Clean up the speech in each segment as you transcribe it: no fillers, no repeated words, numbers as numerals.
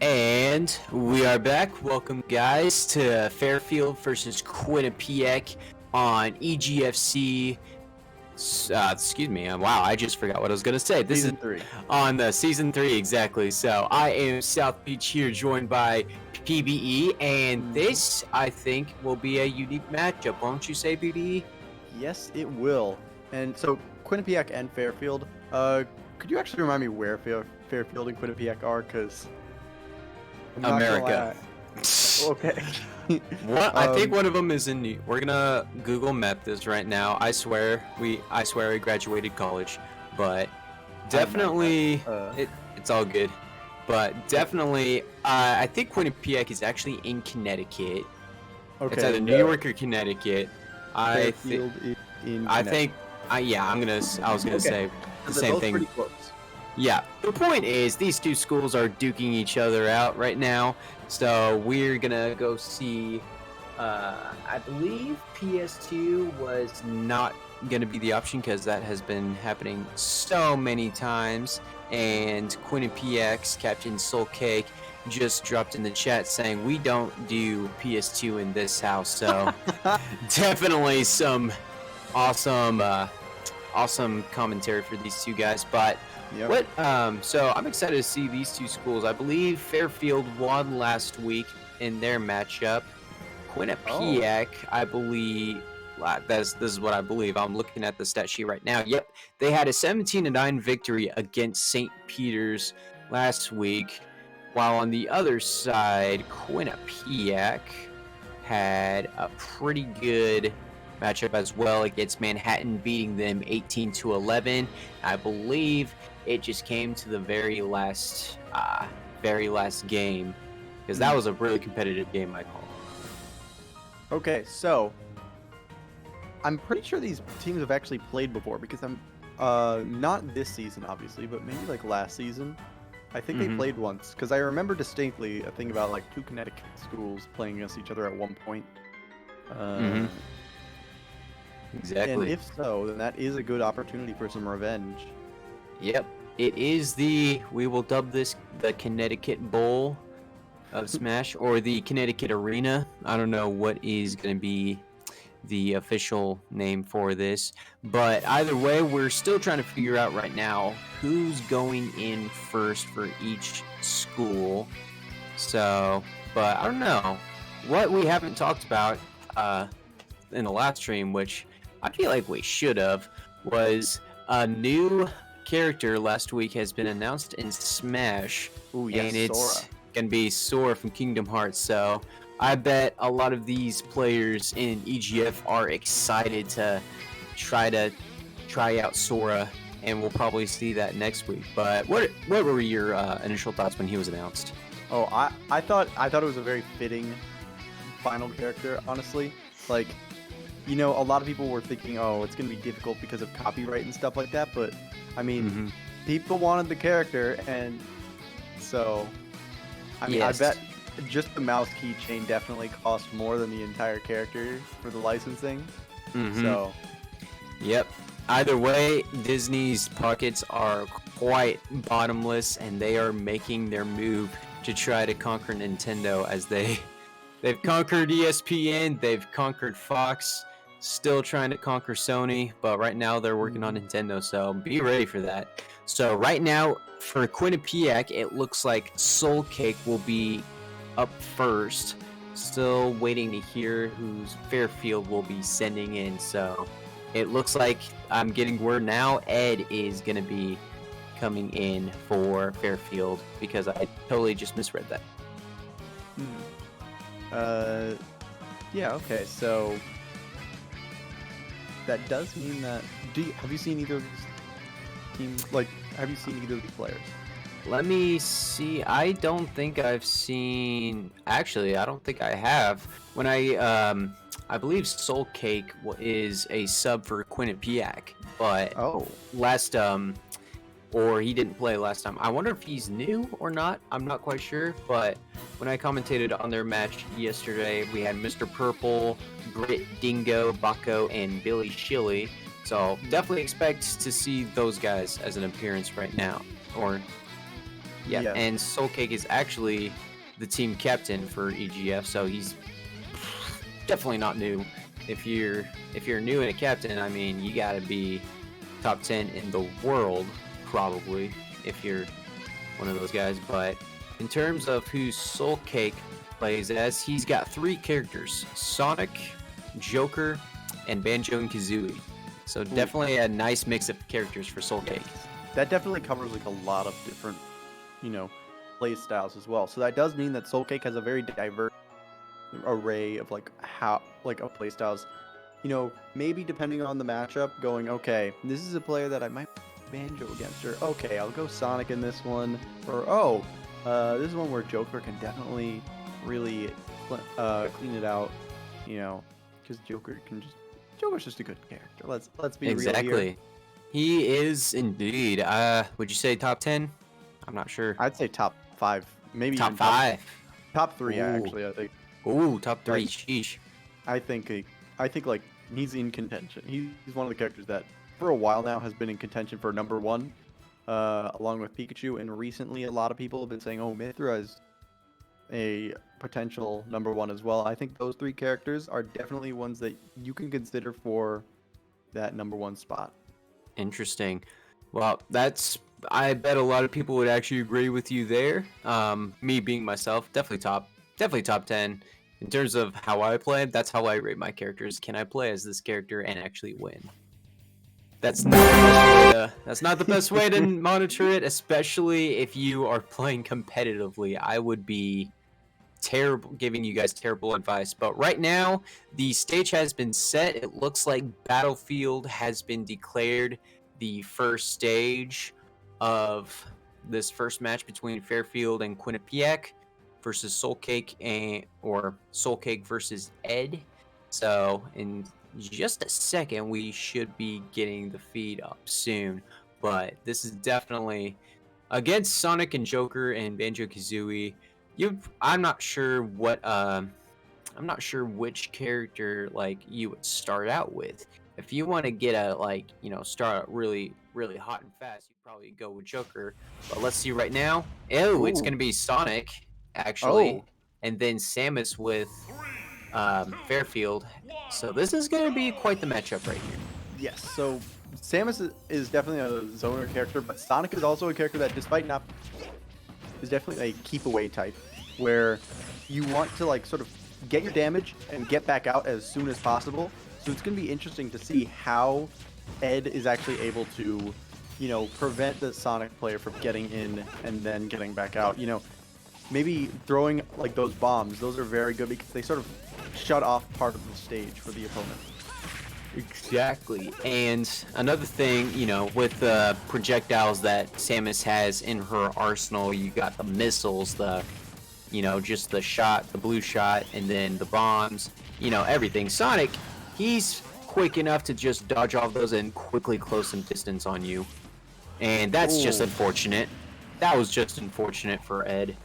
And we are back. Welcome, guys, to Fairfield versus Quinnipiac on EGFC. Excuse me. Wow, I just forgot what I was going to say. This Season is 3. on the season 3, exactly. So I am South Beach here, joined by PBE, and this, I think, will be a unique matchup. Won't you say, PBE? Yes, it will. And so Quinnipiac and Fairfield. Could you actually remind me where Fairfield and Quinnipiac are? Because America. Okay. What? I think one of them is in We're gonna Google Map this right now. I swear I graduated college, but definitely it's all good. But definitely, I think Quinnipiac is actually in Connecticut. Okay. It's either New York or Connecticut. Fairfield is in I think. Connecticut. I was gonna say the same thing. Pretty close. Yeah, the point is these two schools are duking each other out right now, so we're gonna go see. I believe PS2 was not gonna be the option because that has been happening so many times. And Quinnipiac's Captain Soulcake just dropped in the chat saying we don't do PS2 in this house, so definitely some awesome commentary for these two guys, but. Yep. So I'm excited to see these two schools. I believe Fairfield won last week in their matchup. Quinnipiac, I believe, this is what I believe. I'm looking at the stat sheet right now. Yep, they had a 17-9 victory against St. Peter's last week, while on the other side, Quinnipiac had a pretty good matchup as well against Manhattan, beating them 18-11. I believe it just came to the very last game, because that was a really competitive game, I call. Okay, so I'm pretty sure these teams have actually played before, because I'm not this season obviously, but maybe like last season. I think they played once, because I remember distinctly a thing about like two Connecticut schools playing against each other at one point. Exactly. And if so, then that is a good opportunity for some revenge. Yep, it is we will dub this the Connecticut Bowl of Smash, or the Connecticut Arena. I don't know what is going to be the official name for this, but either way, we're still trying to figure out right now who's going in first for each school. So, but I don't know. What we haven't talked about in the last stream, which I feel like we should have, was a new character last week has been announced in Smash. Ooh, yes, and it's Sora. gonna be Sora from Kingdom Hearts. So I bet a lot of these players in EGF are excited to try out Sora, and we'll probably see that next week. But what were your initial thoughts when he was announced? Oh, I thought it was a very fitting final character, honestly. Like, you know, a lot of people were thinking, oh, it's going to be difficult because of copyright and stuff like that, but, I mean, people wanted the character, and so, I mean, yes. I bet just the mouse keychain definitely cost more than the entire character for the licensing, so. Yep. Either way, Disney's pockets are quite bottomless, and they are making their move to try to conquer Nintendo, as they've conquered ESPN, they've conquered Fox, still trying to conquer Sony, but right now they're working on Nintendo, so be ready for that. So right now, for Quinnipiac, it looks like Soulcake will be up first. Still waiting to hear who's Fairfield will be sending in, so it looks like I'm getting word now Ed is going to be coming in for Fairfield, because I totally just misread that. Yeah, okay, so that does mean that, have you seen either of these teams, like, have you seen either of these players? Let me see. I don't think I've seen, actually, I don't think I have. When I believe Soulcake is a sub for Quinnipiac, but or he didn't play last time. I wonder if he's new or not. I'm not quite sure, but when I commentated on their match yesterday, we had Mr. Purple, Brit, Dingo, Baco, and Billy Shilly. So definitely expect to see those guys as an appearance right now. Or Yeah, Yes. and Soul Cake is actually the team captain for EGF, so he's definitely not new. If you're new and a captain, I mean, you gotta be top 10 in the world, probably, if you're one of those guys. But in terms of who Soul Cake plays as, he's got 3 characters: Sonic, Joker, and Banjo and Kazooie. So definitely a nice mix of characters for Soul Cake. That definitely covers like a lot of different, play styles as well. So that does mean that Soul Cake has a very diverse array of of play styles. Maybe depending on the matchup, going, okay, this is a player that I might Banjo against, or okay, I'll go Sonic in this one, or this is one where Joker can definitely really clean it out, because Joker's just a good character. Let's be real here. Exactly. He is indeed. Would you say top 10? I'm not sure. I'd say top 5, maybe Top even 5. top 3 Ooh. actually. I think. Ooh, top 3. Like, Sheesh. I think like he's in contention. He's one of the characters that for a while now has been in contention for number 1, along with Pikachu. And recently, a lot of people have been saying, "Oh, Mithra is a potential number 1 as well." I think those 3 characters are definitely ones that you can consider for that number 1 spot. Interesting. Well, I bet a lot of people would actually agree with you there. Me being myself, definitely top 10. In terms of how I play, that's how I rate my characters. Can I play as this character and actually win? That's not the best way to monitor it, especially if you are playing competitively. I would be terrible giving you guys terrible advice. But right now, the stage has been set. It looks like Battlefield has been declared the first stage of this first match between Fairfield and Quinnipiac versus Soul Cake or Soul Cake versus Ed. So in just a second, we should be getting the feed up soon. But this is definitely against Sonic and Joker and Banjo Kazooie. I'm not sure which character you would start out with. If you want to get start out really really hot and fast, you'd probably go with Joker. But let's see right now. Oh, it's gonna be Sonic actually, and then SAMUS with Fairfield. So this is gonna be quite the matchup right here. Yes. So Samus is definitely a zoner character, but Sonic is also a character that, despite not, is definitely a keep away type, where you want to sort of get your damage and get back out as soon as possible. So it's going to be interesting to see how Ed is actually able to, prevent the Sonic player from getting in and then getting back out. Maybe throwing those bombs. Those are very good because they sort of shut off part of the stage for the opponent. Exactly. And another thing, with the projectiles that Samus has in her arsenal, you got the missiles, just the blue shot, and then the bombs, everything. Sonic, he's quick enough to just dodge off those and quickly close some distance on you. And that's just unfortunate. That was just unfortunate for Ed.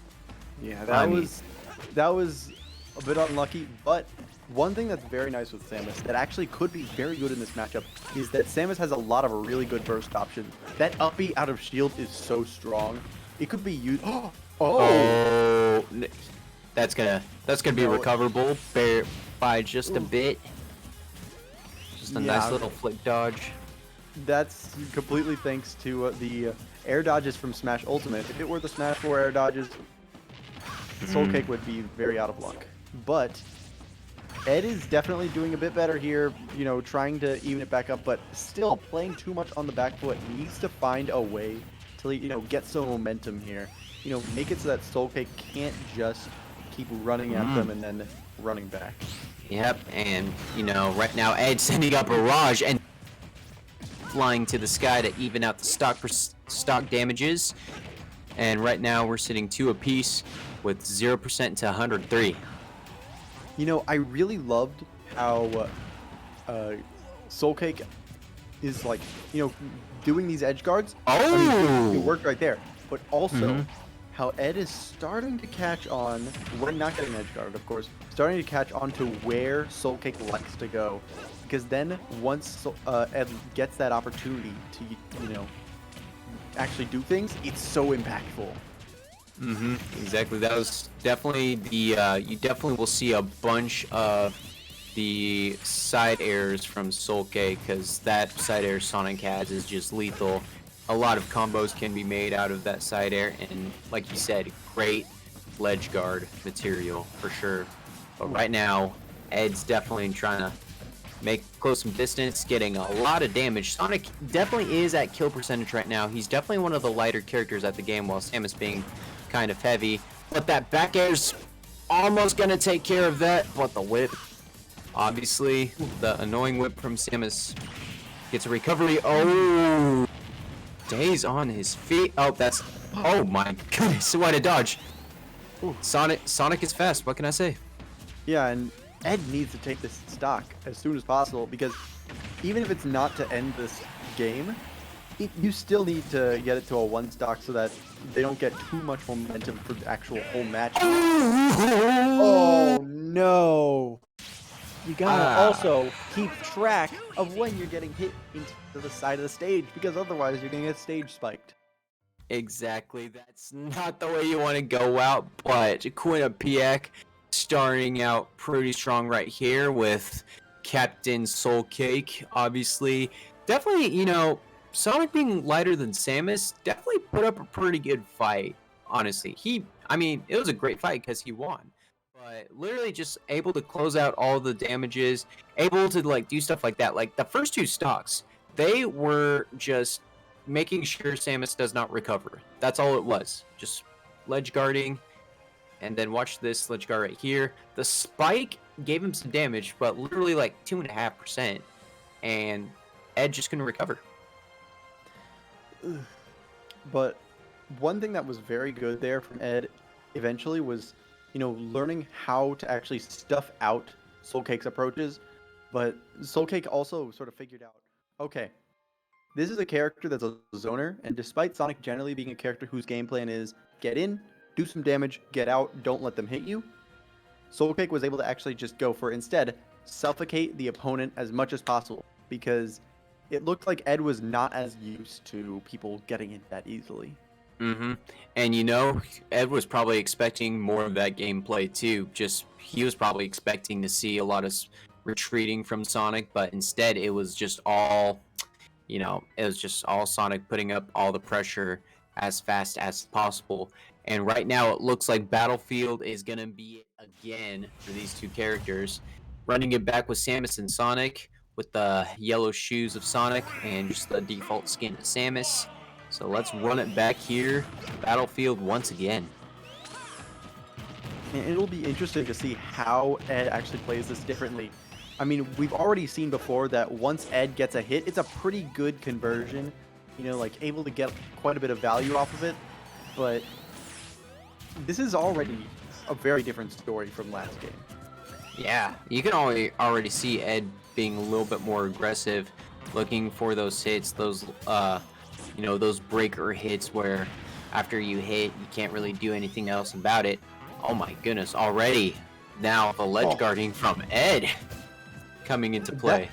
Yeah, that was a bit unlucky, but one thing that's very nice with Samus that actually could be very good in this matchup is that Samus has a lot of really good burst options. That up B out of shield is so strong. It could be used. Oh, that's gonna be recoverable by just a bit. Just a nice little flick dodge. That's completely thanks to the air dodges from Smash Ultimate. If it were the Smash 4 air dodges, Soul Cake would be very out of luck. But Ed is definitely doing a bit better here, trying to even it back up, but still playing too much on the back foot. Needs to find a way to, get some momentum here. Make it so that Soul Cake can't just keep running at them and then running back. Yep, and, right now Ed's sending up Barrage and flying to the sky to even out the stock damages. And right now we're sitting 2 apiece with 0% to 103. I really loved how Soul Cake is doing these edge guards. It worked right there. But also how Ed is starting to catch on, we're not getting edge guard, of course, starting to catch on to where Soul Cake likes to go. Because then once Ed gets that opportunity to, actually do things, it's so impactful. Exactly. That was definitely the. You definitely will see a bunch of the side airs from Soul Cake because that side air Sonic has is just lethal. A lot of combos can be made out of that side air, and like you said, great ledge guard material for sure. But right now, Ed's definitely trying to close some distance, getting a lot of damage. Sonic definitely is at kill percentage right now. He's definitely one of the lighter characters at the game, while Samus being kind of heavy. But that back air's almost gonna take care of that. But the whip, obviously, the annoying whip from Samus gets a recovery. Oh, stays on his feet. Oh, that's. Oh my goodness! What a dodge! Sonic is fast. What can I say? Yeah, and Ed needs to take this stock as soon as possible because even if it's not to end this game, you still need to get it to a 1 stock so that they don't get too much momentum for the actual whole match. Oh no! You gotta also keep track of when you're getting hit into the side of the stage because otherwise you're gonna get stage spiked. Exactly. That's not the way you want to go out, but Quinnipiac starting out pretty strong right here with Captain Soul Cake, obviously. Definitely, Sonic being lighter than Samus definitely put up a pretty good fight, honestly. It was a great fight because he won. But literally just able to close out all the damages, able to do stuff like that. Like the first 2 stocks, they were just making sure Samus does not recover. That's all it was. Just ledge guarding. And then watch this ledge guard right here. The spike gave him some damage, but literally 2.5%. And Ed just couldn't recover. But one thing that was very good there from Ed eventually was, learning how to actually stuff out Soul Cake's approaches. But Soul Cake also sort of figured out, okay, this is a character that's a zoner, and despite Sonic generally being a character whose game plan is get in, do some damage, get out, don't let them hit you, Soul Cake was able to actually just go for, instead, suffocate the opponent as much as possible, because it looked like Ed was not as used to people getting in that easily. And Ed was probably expecting more of that gameplay too. He was probably expecting to see a lot of retreating from Sonic, but instead it was just all, Sonic putting up all the pressure as fast as possible. And right now it looks like Battlefield is going to be it again for these 2 characters. Running it back with Samus and Sonic with the yellow shoes of Sonic and just the default skin of Samus. So let's run it back here. Battlefield once again. And it'll be interesting to see how Ed actually plays this differently. We've already seen before that once Ed gets a hit, it's a pretty good conversion. Able to get quite a bit of value off of it. But this is already a very different story from last game. Yeah, you can already see Ed being a little bit more aggressive, looking for those hits, those breaker hits where after you hit, you can't really do anything else about it. Oh my goodness, already now the ledge guarding from Ed coming into play.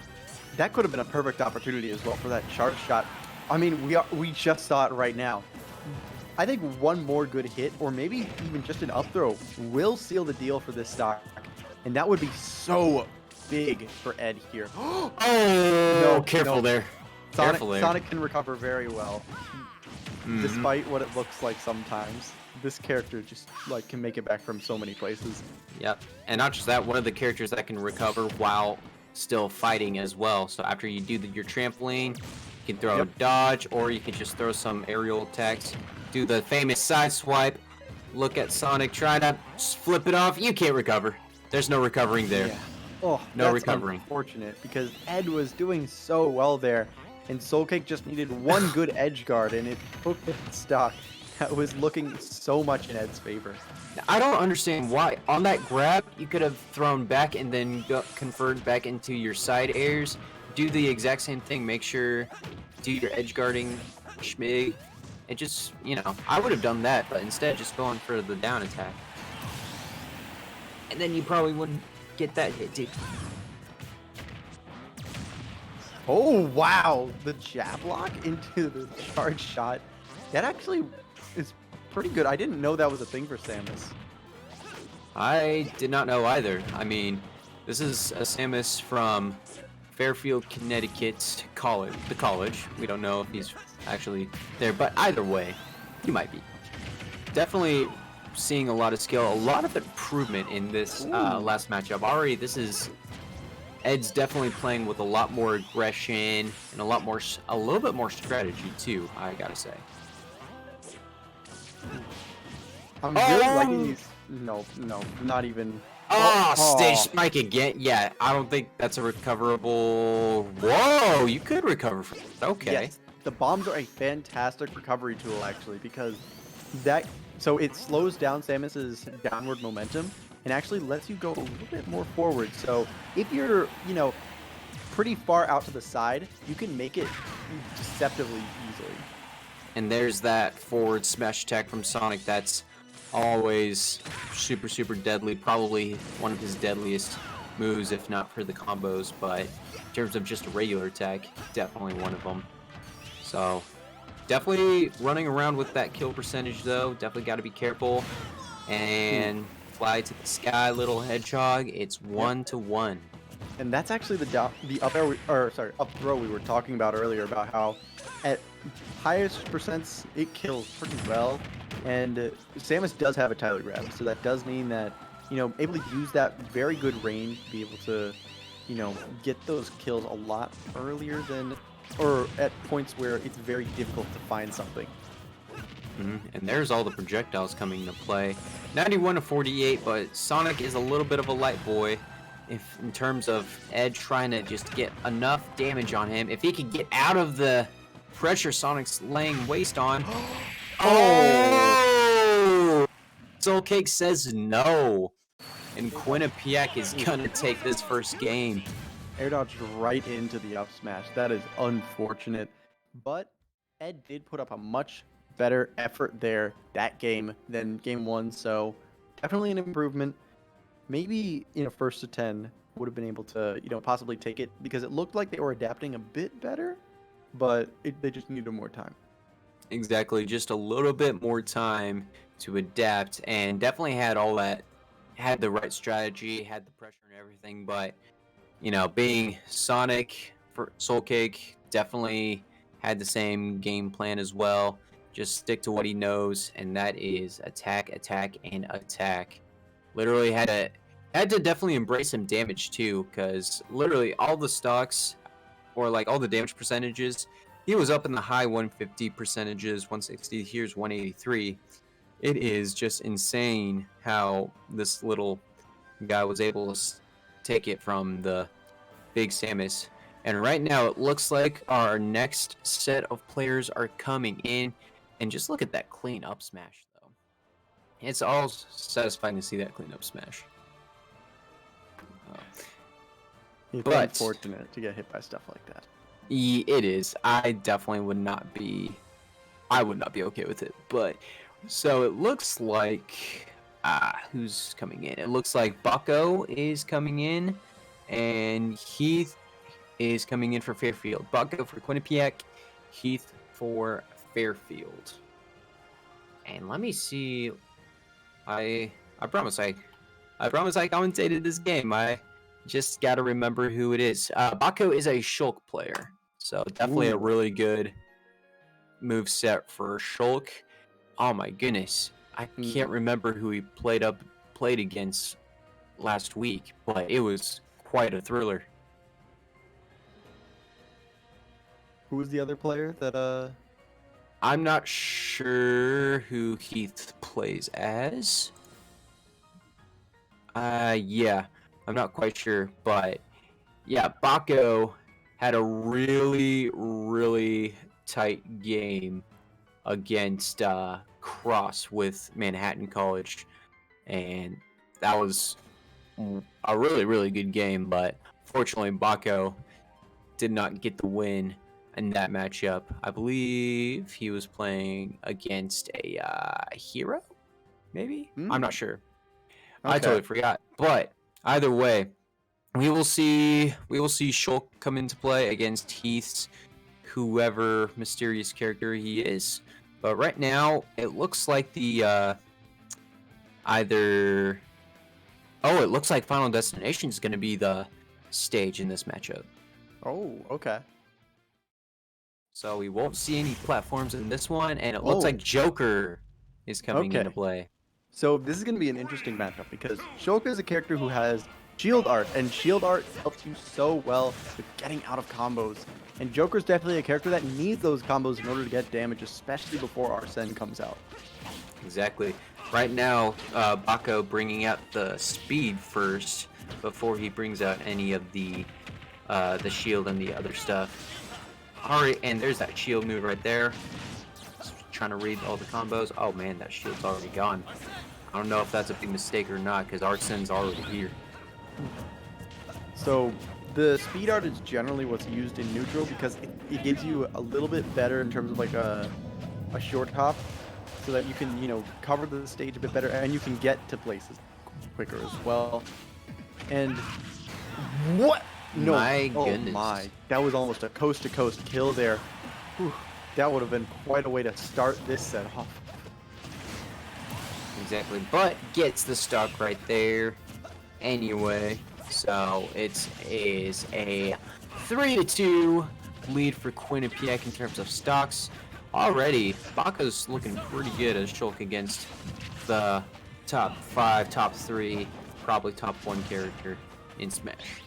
That could have been a perfect opportunity as well for that charge shot. We just saw it right now. I think one more good hit, or maybe even just an up throw, will seal the deal for this stock. And that would be so big for Ed here. Careful there. Sonic can recover very well, despite what it looks like sometimes. This character just can make it back from so many places. Yep, and not just that, one of the characters that can recover while still fighting as well. So after you do your trampoline, you can throw a dodge, or you can just throw some aerial attacks. Do the famous side swipe. Look at Sonic, try to flip it off. You can't recover. There's no recovering there. Yeah. No that's recovering. Unfortunate, because Ed was doing so well there, and Soul Cake just needed one good edge guard, and it took the stock that was looking so much in Ed's favor. I don't understand why. On that grab, you could have thrown back and then converted back into your side airs. Do the exact same thing. Make sure do your edge guarding schmig. It just, I would have done that, but instead just going for the down attack. And then you probably wouldn't get that hit, too. Oh, wow. The jab lock into the charge shot. That actually is pretty good. I didn't know that was a thing for SAMUS. I did not know either. I mean, this is a SAMUS from Fairfield, Connecticut college. The college. We don't know if he's actually there, but either way, he might be. Definitely seeing a lot of skill, a lot of improvement in this last matchup. Already, Ed's definitely playing with a lot more aggression and a little bit more strategy too. I gotta say. I'm really liking these. No, not even. Stage spike again. Yeah, I don't think that's a recoverable. Whoa, you could recover from it. Okay. Yes, the bombs are a fantastic recovery tool actually because so it slows down Samus's downward momentum and actually lets you go a little bit more forward. So if you're, pretty far out to the side, you can make it deceptively easily. And there's that forward smash attack from Sonic that's always super, super deadly. Probably one of his deadliest moves, if not for the combos. But in terms of just a regular attack, definitely one of them. So definitely running around with that kill percentage, though. Definitely got to be careful. And fly to the sky, little hedgehog. It's 1-1. And that's actually the up throw we were talking about earlier about how at highest percents it kills pretty well. And Samus does have a Tyler grab, so that does mean that, able to use that very good range to be able to, get those kills a lot earlier than, or at points where it's very difficult to find something. And there's all the projectiles coming into play. 91-48, but Sonic is a little bit of a light boy. If in terms of Ed trying to just get enough damage on him, if he could get out of the pressure Sonic's laying waste on. Oh! Soul Cake says no. And Quinnipiac is gonna take this first game. Air dodged right into the up smash. That is unfortunate. But Ed did put up a much better effort there that game than game 1, so definitely an improvement. Maybe, first to 10 would have been able to, possibly take it because it looked like they were adapting a bit better, but they just needed more time. Exactly, just a little bit more time to adapt, and definitely had the right strategy, had the pressure and everything, but being Sonic for Soul Cake, definitely had the same game plan as well. Just stick to what he knows, and that is attack, attack, and attack. Literally had to definitely embrace some damage too, because literally all the stocks, or like all the damage percentages, he was up in the high 150 percentages, 160. Here's 183. It is just insane how this little guy was able to take it from the big Samus. And right now it looks like our next set of players are coming in. And just look at that clean up smash, though. It's all satisfying to see that clean up smash. It's unfortunate to get hit by stuff like that. It is. I definitely would not be okay with it. But so it looks like who's coming in? It looks like Bucko is coming in, and Heath is coming in for Fairfield. Bucko for Quinnipiac, Heath for Fairfield. And let me see. I promise I commentated this game. I just got to remember who it is. Bucko is a Shulk player, so definitely a really good move set for Shulk. Oh my goodness, I can't remember who he played against last week, but it was quite a thriller. Who was the other player that I'm not sure who Heath plays as. Yeah, I'm not quite sure, but yeah, Baco had a really, really tight game against Cross with Manhattan College, and that was a really, really good game, but fortunately Baco did not get the win in that matchup. I believe he was playing against a hero, maybe? I'm not sure. Okay. I totally forgot. But either way, we will see Shulk come into play against Heath's whoever mysterious character he is. But right now, it looks like the either. Oh, it looks like Final Destination is going to be the stage in this matchup. Oh, okay. So we won't see any platforms in this one, and it looks like Joker is coming into Okay. play. So this is going to be an interesting matchup because Shulk is a character who has shield art, and shield art helps you so well with getting out of combos. And Joker's definitely a character that needs those combos in order to get damage, especially before Arsene comes out. Exactly. Right now, Bako bringing out the speed first before he brings out any of the shield and the other stuff. Alright, and there's that shield move right there. Just trying to read all the combos. Oh man, that shield's already gone. I don't know if that's a big mistake or not, because Arsene's already here. So the speed art is generally what's used in neutral because it gives you a little bit better in terms of like a short hop, so that you can, you know, cover the stage a bit better and you can get to places quicker as well. And what? No, My oh goodness. my, that was almost a coast-to-coast kill there. Whew, that would have been quite a way to start this set off. Exactly, but gets the stock right there anyway. So it is a 3-2 lead for Quinnipiac in terms of stocks. Already, Bako's looking pretty good as Shulk against the top 5, top 3, probably top 1 character in Smash.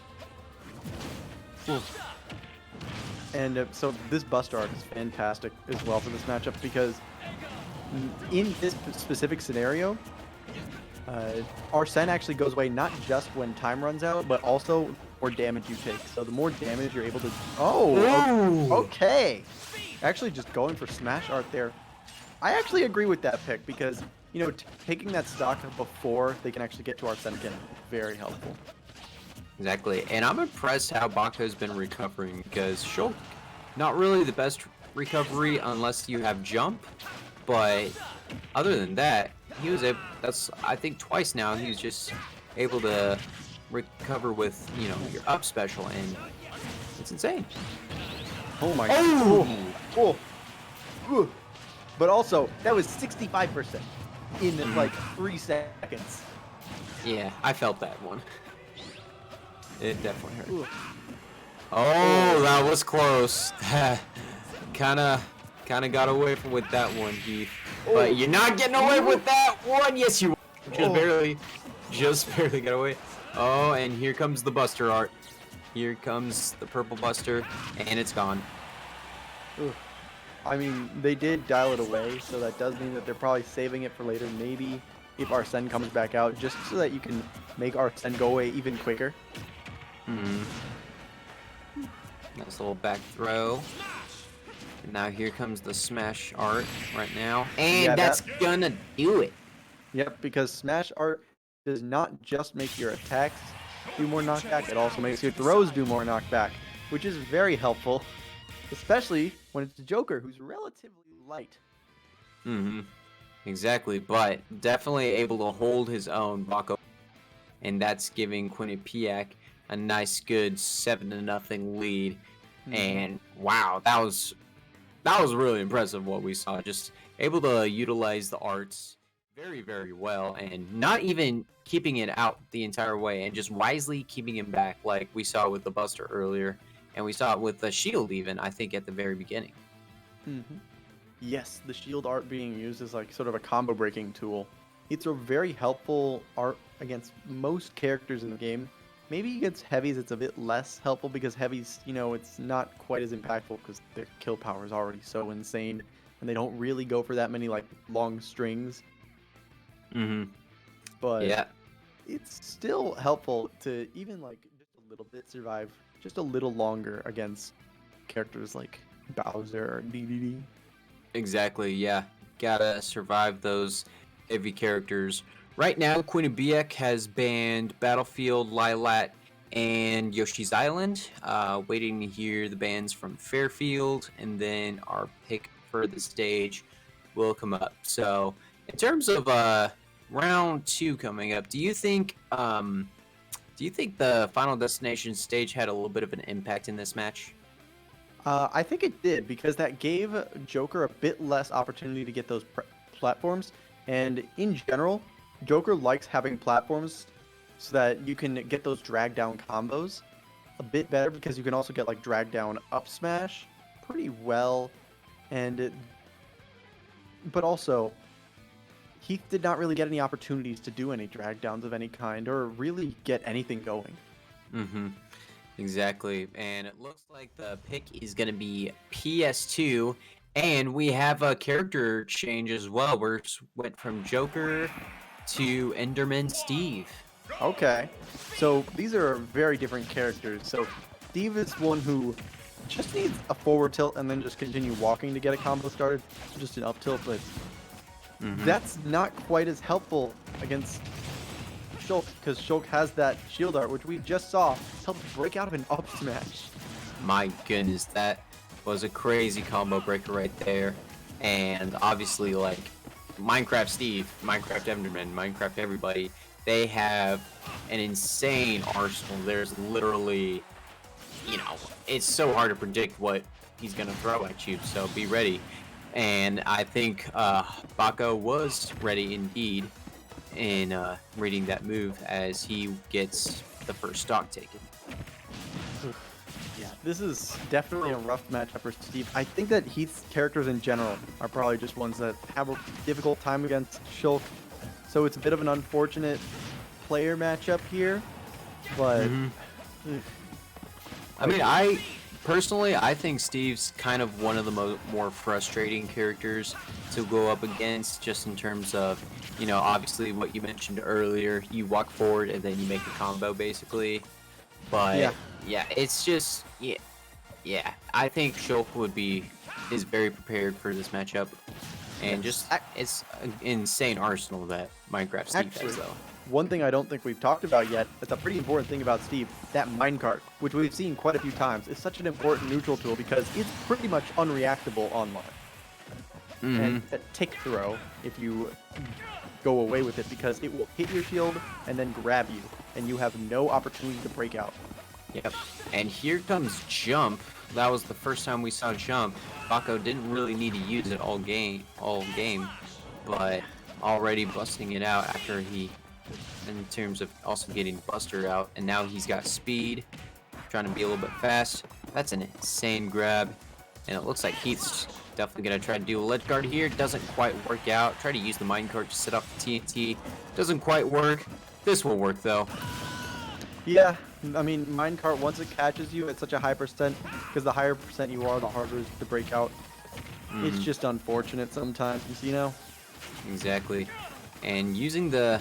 And so this Buster art is fantastic as well for this matchup because in this specific scenario, Arsene actually goes away not just when time runs out, but also more damage you take. So the more damage you're able to... Oh, okay. Actually just going for Smash art there. I actually agree with that pick because, you know, taking that stock before they can actually get to Arsene again is very helpful. Exactly, and I'm impressed how Bako's been recovering because Shulk, not really the best recovery unless you have jump, but other than that, he was able, that's, I think twice now, he was just able to recover with, you know, your up special, and it's insane. Oh my Oh! god. Oh. But also, that was 65% in like 3 seconds. Yeah, I felt that one. It definitely hurt. Ooh. Oh, that was close. kinda got away from with that one, Heath. But you're not getting away with that one. Yes, you just barely got away. Oh, and here comes the Buster art. Here comes the purple Buster, and it's gone. Ooh. I mean, they did dial it away, so that does mean that they're probably saving it for later. Maybe if Arsene comes back out, just so that you can make Arsene go away even quicker. Nice little back throw. And now here comes the Smash art right now. And Yeah, that's gonna do it. Yep, because Smash art does not just make your attacks do more knockback, it also makes your throws do more knockback, which is very helpful, especially when it's a Joker who's relatively light. Exactly, but definitely able to hold his own, Bako. And that's giving Quinnipiac a nice, good 7-0 lead. And wow, that was really impressive what we saw. Just able to utilize the arts very, very well, and not even keeping it out the entire way, and just wisely keeping him back, like we saw with the Buster earlier, and we saw it with the shield even, I think, at the very beginning. Yes, the shield art being used as like sort of a combo breaking tool. It's a very helpful art against most characters in the game. Maybe against heavies it's a bit less helpful because heavies, you know, it's not quite as impactful because their kill power is already so insane and they don't really go for that many like long strings. But Yeah. it's still helpful to even like just a little bit survive just a little longer against characters like Bowser or DDD. Exactly, yeah. Gotta survive those heavy characters. Right now, Quinnipiac has banned Battlefield, Lilat, and Yoshi's Island. Waiting to hear the bans from Fairfield, and then our pick for the stage will come up. So, in terms of round 2 coming up, do you think the Final Destination stage had a little bit of an impact in this match? I think it did because that gave Joker a bit less opportunity to get those platforms. And in general, Joker likes having platforms so that you can get those drag down combos a bit better because you can also get like drag down up smash pretty well. But also, Heath did not really get any opportunities to do any drag downs of any kind or really get anything going. Mm-hmm. Exactly. And it looks like the pick is going to be PS2. And we have a character change as well. Went from Joker to Enderman Steve. Okay, so these are very different characters. So Steve is one who just needs a forward tilt and then just continue walking to get a combo started. Just an up tilt, but that's not quite as helpful against Shulk because Shulk has that shield art, which we just saw help break out of an up smash. My goodness, that was a crazy combo breaker right there. And obviously, like, Minecraft Steve, Minecraft Enderman, Minecraft everybody, they have an insane arsenal. There's literally, it's so hard to predict what he's going to throw at you, so be ready. And I think Baco was ready indeed in reading that move as he gets the first stock taken. Yeah, this is definitely a rough matchup for Steve. I think that Heath's characters in general are probably just ones that have a difficult time against Shulk. So it's a bit of an unfortunate player matchup here, but I mean, I think Steve's kind of one of the more frustrating characters to go up against, just in terms of, obviously what you mentioned earlier, you walk forward and then you make a combo basically. But yeah, it's just I think Shulk is very prepared for this matchup. And it's an insane arsenal that Minecraft Steve has, though. One thing I don't think we've talked about yet, that's a pretty important thing about Steve, that minecart, which we've seen quite a few times, is such an important neutral tool because it's pretty much unreactable online. And a tick throw, if you go away with it, because it will hit your shield and then grab you, and you have no opportunity to break out. Yep. And here comes Jump. That was the first time we saw Jump. Baco didn't really need to use it all game, but already busting it out after in terms of also getting Buster out, and now he's got speed, trying to be a little bit fast. That's an insane grab, and it looks like Heath's definitely gonna try to do a ledge guard here. Doesn't quite work out. Try to use the minecart to set off the TNT. Doesn't quite work. This will work though. Yeah, I mean, minecart, once it catches you at such a high percent, because the higher percent you are, the harder it is to break out. It's just unfortunate sometimes, Exactly. And using the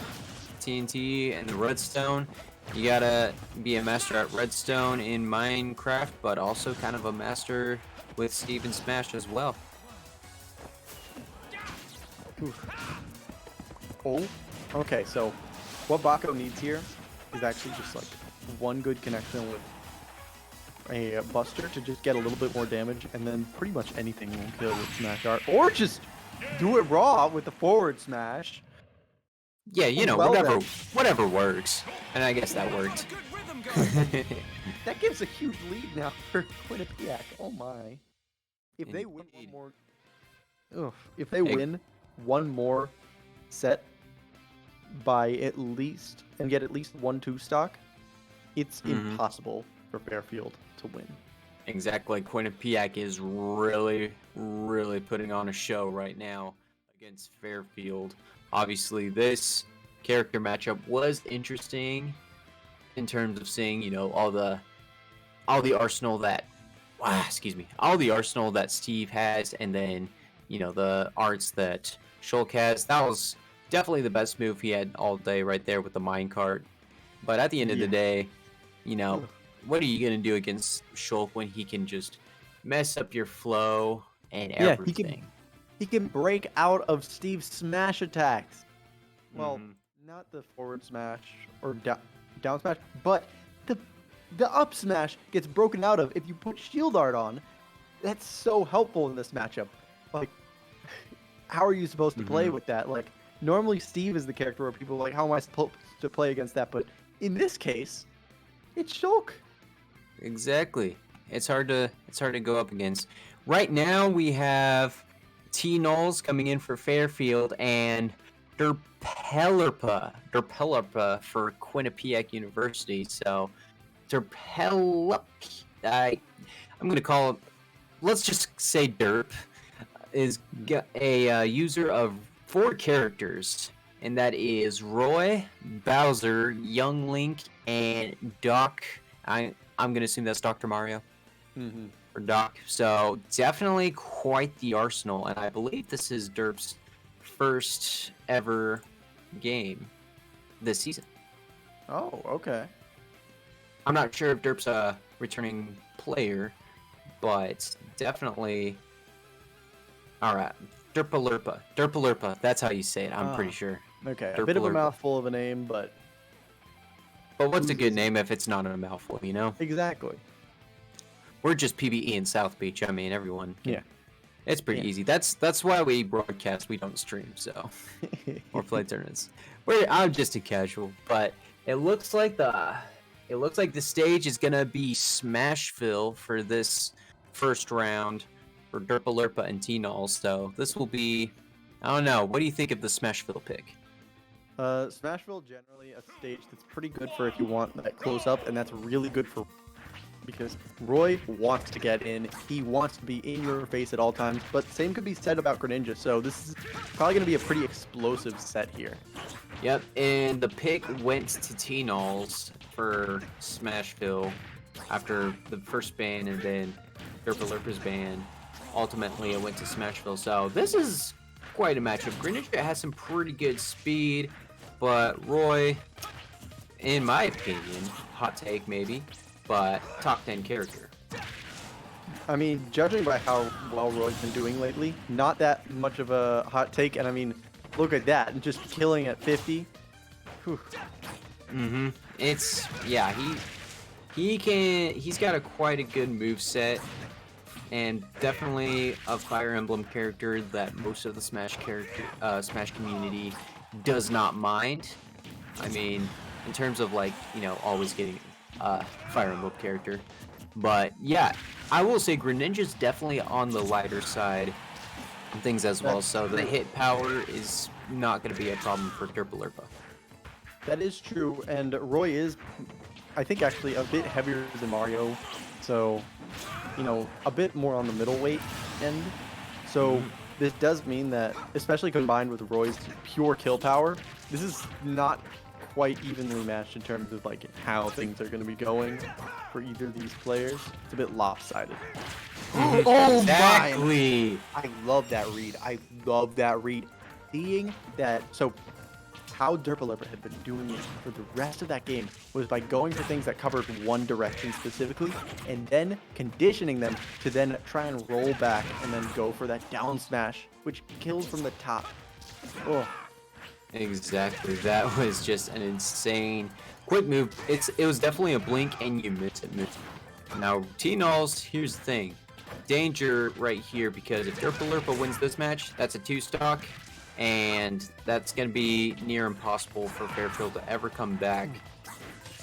TNT and the redstone, you gotta be a master at redstone in Minecraft, but also kind of a master with Steve and Smash as well. Oh, okay, so what Baco needs here is actually just like one good connection with a Buster to just get a little bit more damage, and then pretty much anything will kill with Smash Art, or just do it raw with the forward smash. Yeah, whatever works, and I guess that worked. That gives a huge lead now for Quinnipiac. Oh my! If they win one more set by at least and get at least 1-2 stock, it's impossible for Fairfield to win. Exactly. Quinnipiac is really, really putting on a show right now against Fairfield. Obviously, this character matchup was interesting in terms of seeing, all the arsenal that, all the arsenal that Steve has, and then, the arts that Shulk has. That was definitely the best move he had all day right there with the minecart. But at the end of the day, what are you going to do against Shulk when he can just mess up your flow and everything? He can break out of Steve's smash attacks. Well, not the forward smash or down smash, but the up smash gets broken out of if you put shield art on. That's so helpful in this matchup. Like, how are you supposed to play with that? Like, normally Steve is the character where people are like, how am I supposed to play against that? But in this case, it's Shulk. Exactly. It's hard to go up against. Right now we have T Knowles coming in for Fairfield and Derpelerpa for Quinnipiac University. So I'm gonna call it. Let's just say Derp is a user of 4 characters, and that is Roy, Bowser, Young Link, and Doc. I'm gonna assume that's Dr. Mario or Doc. So definitely quite the arsenal, and I believe this is Derp's first ever game this season. Oh, okay. I'm not sure if Derp's a returning player, but definitely. All right, Derpelerpa. That's how you say it. I'm pretty sure. Okay, a bit of a Derpelerpa. mouthful of a name, but What's a good name if it's not a mouthful? You know, exactly. we're just PBE in South Beach. I mean, everyone. Yeah. It's pretty easy. That's why we broadcast. We don't stream, so or play tournaments. I'm just a casual, but it looks like the stage is gonna be Smashville for this first round for Derpelerpa and T-Null. So this will be, I don't know. What do you think of the Smashville pick? Smashville generally a stage that's pretty good for if you want that close up, and that's really good for because Roy wants to get in. He wants to be in your face at all times, but same could be said about Greninja. So this is probably going to be a pretty explosive set here. Yep, and the pick went to T-Nulls for Smashville after the first ban, and then Derpelerpa's ban. Ultimately, it went to Smashville. So this is quite a matchup. Greninja has some pretty good speed, but Roy, in my opinion, hot take maybe, but top 10 character. I mean, judging by how well Roy's been doing lately, not that much of a hot take. And I mean, look at that, just killing at 50. Whew. It's he's got quite a good move set, and definitely a Fire Emblem character that most of the Smash community does not mind. I mean, in terms of always getting Fire Emblem character. But yeah, I will say Greninja's definitely on the lighter side of things as well, so the hit power is not going to be a problem for Derpelerpa. That is true, and Roy is, I think, actually a bit heavier than Mario, so, a bit more on the middleweight end. So this does mean that, especially combined with Roy's pure kill power, this is not quite evenly matched in terms of how things are going to be going for either of these players. It's a bit lopsided. Oh, exactly. I love that read. Seeing that, so how Derpelerpa had been doing it for the rest of that game was by going for things that covered one direction specifically, and then conditioning them to then try and roll back and then go for that down smash, which kills from the top. Oh. Exactly. That was just an insane quick move. It was definitely a blink and you miss it. Now, T-Nulls, here's the thing. Danger right here, because if Derpelerpa wins this match, that's a 2-stock, and that's going to be near impossible for Fairfield to ever come back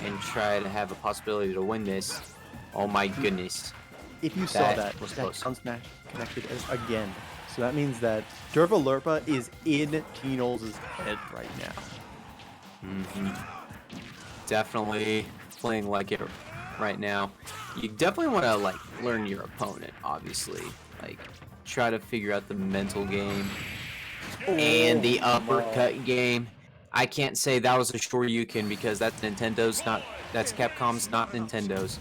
and try to have a possibility to win this. Oh my goodness. If you saw that down smash connected again. So that means that Derpelerpa is in T-Nulls' head right now. Definitely playing like it right now. You definitely want to learn your opponent, obviously. Try to figure out the mental game and the uppercut game. I can't say that was a Shoryuken because that's Capcom's, not Nintendo's.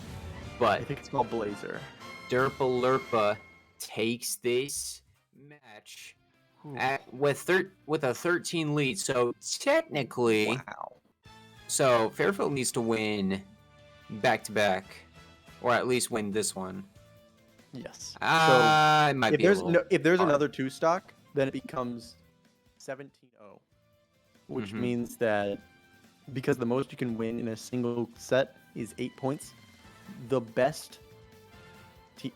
But I think it's called Blazer. Derpelerpa takes this match with a 13 lead. So technically, wow. So Fairfield needs to win back-to-back, or at least win this one. Yes. It might be if there's another 2-stock, then it becomes 17-0, which means that because the most you can win in a single set is 8 points, the best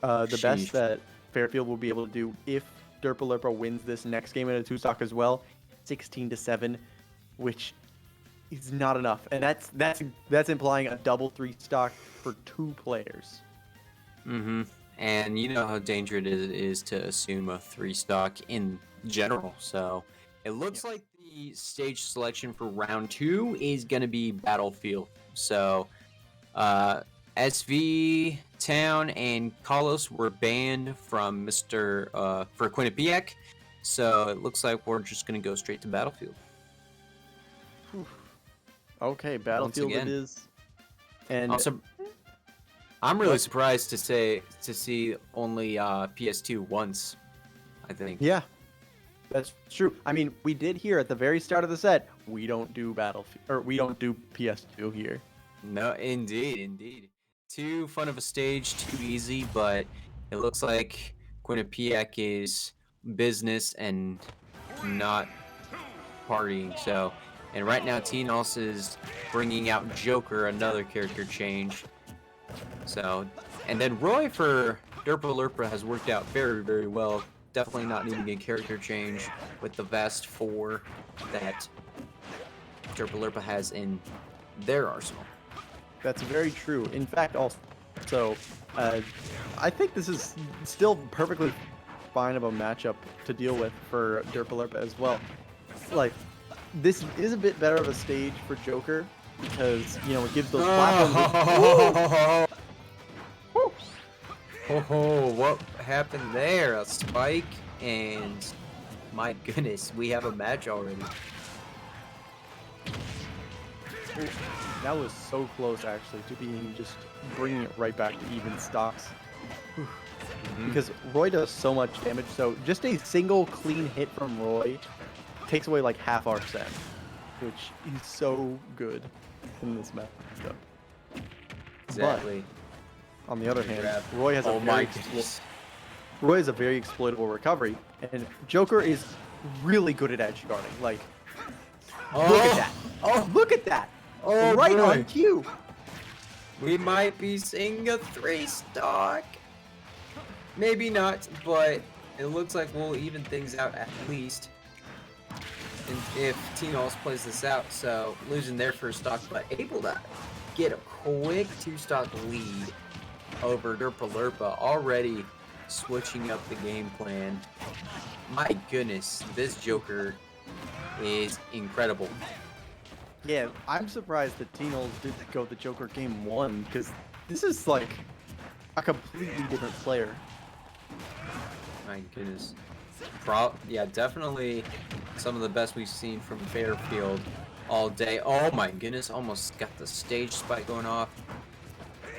that Fairfield will be able to do if Derpelerpa wins this next game in a 2-stock as well, 16-7, which is not enough, and that's implying a double 3-stock for 2 players. Mm-hmm. And you know how dangerous it is to assume a 3 stock in general. So it looks Yes. like the stage selection for round 2 is going to be Battlefield. So uh, SV Town and Kalos were banned from for Quinnipiac. So it looks like we're just going to go straight to Battlefield Whew. Okay, once Battlefield it again. is. And Also, I'm really what? surprised to see only PS2 once. I think. Yeah, that's true. I mean, we did hear at the very start of the set, we don't do Battlefield, or we don't do PS2 here. No, indeed, indeed. Too fun of a stage, too easy, but it looks like Quinnipiac is business and not partying. So, and right now, Teenos is bringing out Joker, another character change. So, and then Roy for Derpa Lurpa has worked out very, very well. Definitely not needing a character change with the vast 4 that Derpa Lurpa has in their arsenal. That's very true. In fact, also, I think this is still perfectly fine of a matchup to deal with for Derpalerpa as well. Like, this is a bit better of a stage for Joker because, you know, it gives those platforms. Woo! Oh, what happened there? A spike, and my goodness, we have a match already. That was so close, actually, to being just bringing it right back to even stocks. Because Roy does so much damage, so just a single clean hit from Roy takes away like half our set, which is so good in this matchup. Exactly. But, on the other hand, Grab. Roy has Oh my Roy is a very exploitable recovery, and Joker is really good at edge guarding. Like, look at that! Oh, Look at that! oh, Right boy. on cue! We might be seeing a 3-stock. Maybe not, but it looks like we'll even things out at least. And if Teenos plays this out, so losing their first stock, but able to get a quick 2-stock lead over Derpa Lurpa, already switching up the game plan. My goodness, this Joker is incredible. Yeah, I'm surprised that Tino's didn't go the Joker game 1, because this is like a completely different player. My goodness. Yeah, definitely some of the best we've seen from Fairfield all day. Oh my goodness, almost got the stage spike going off.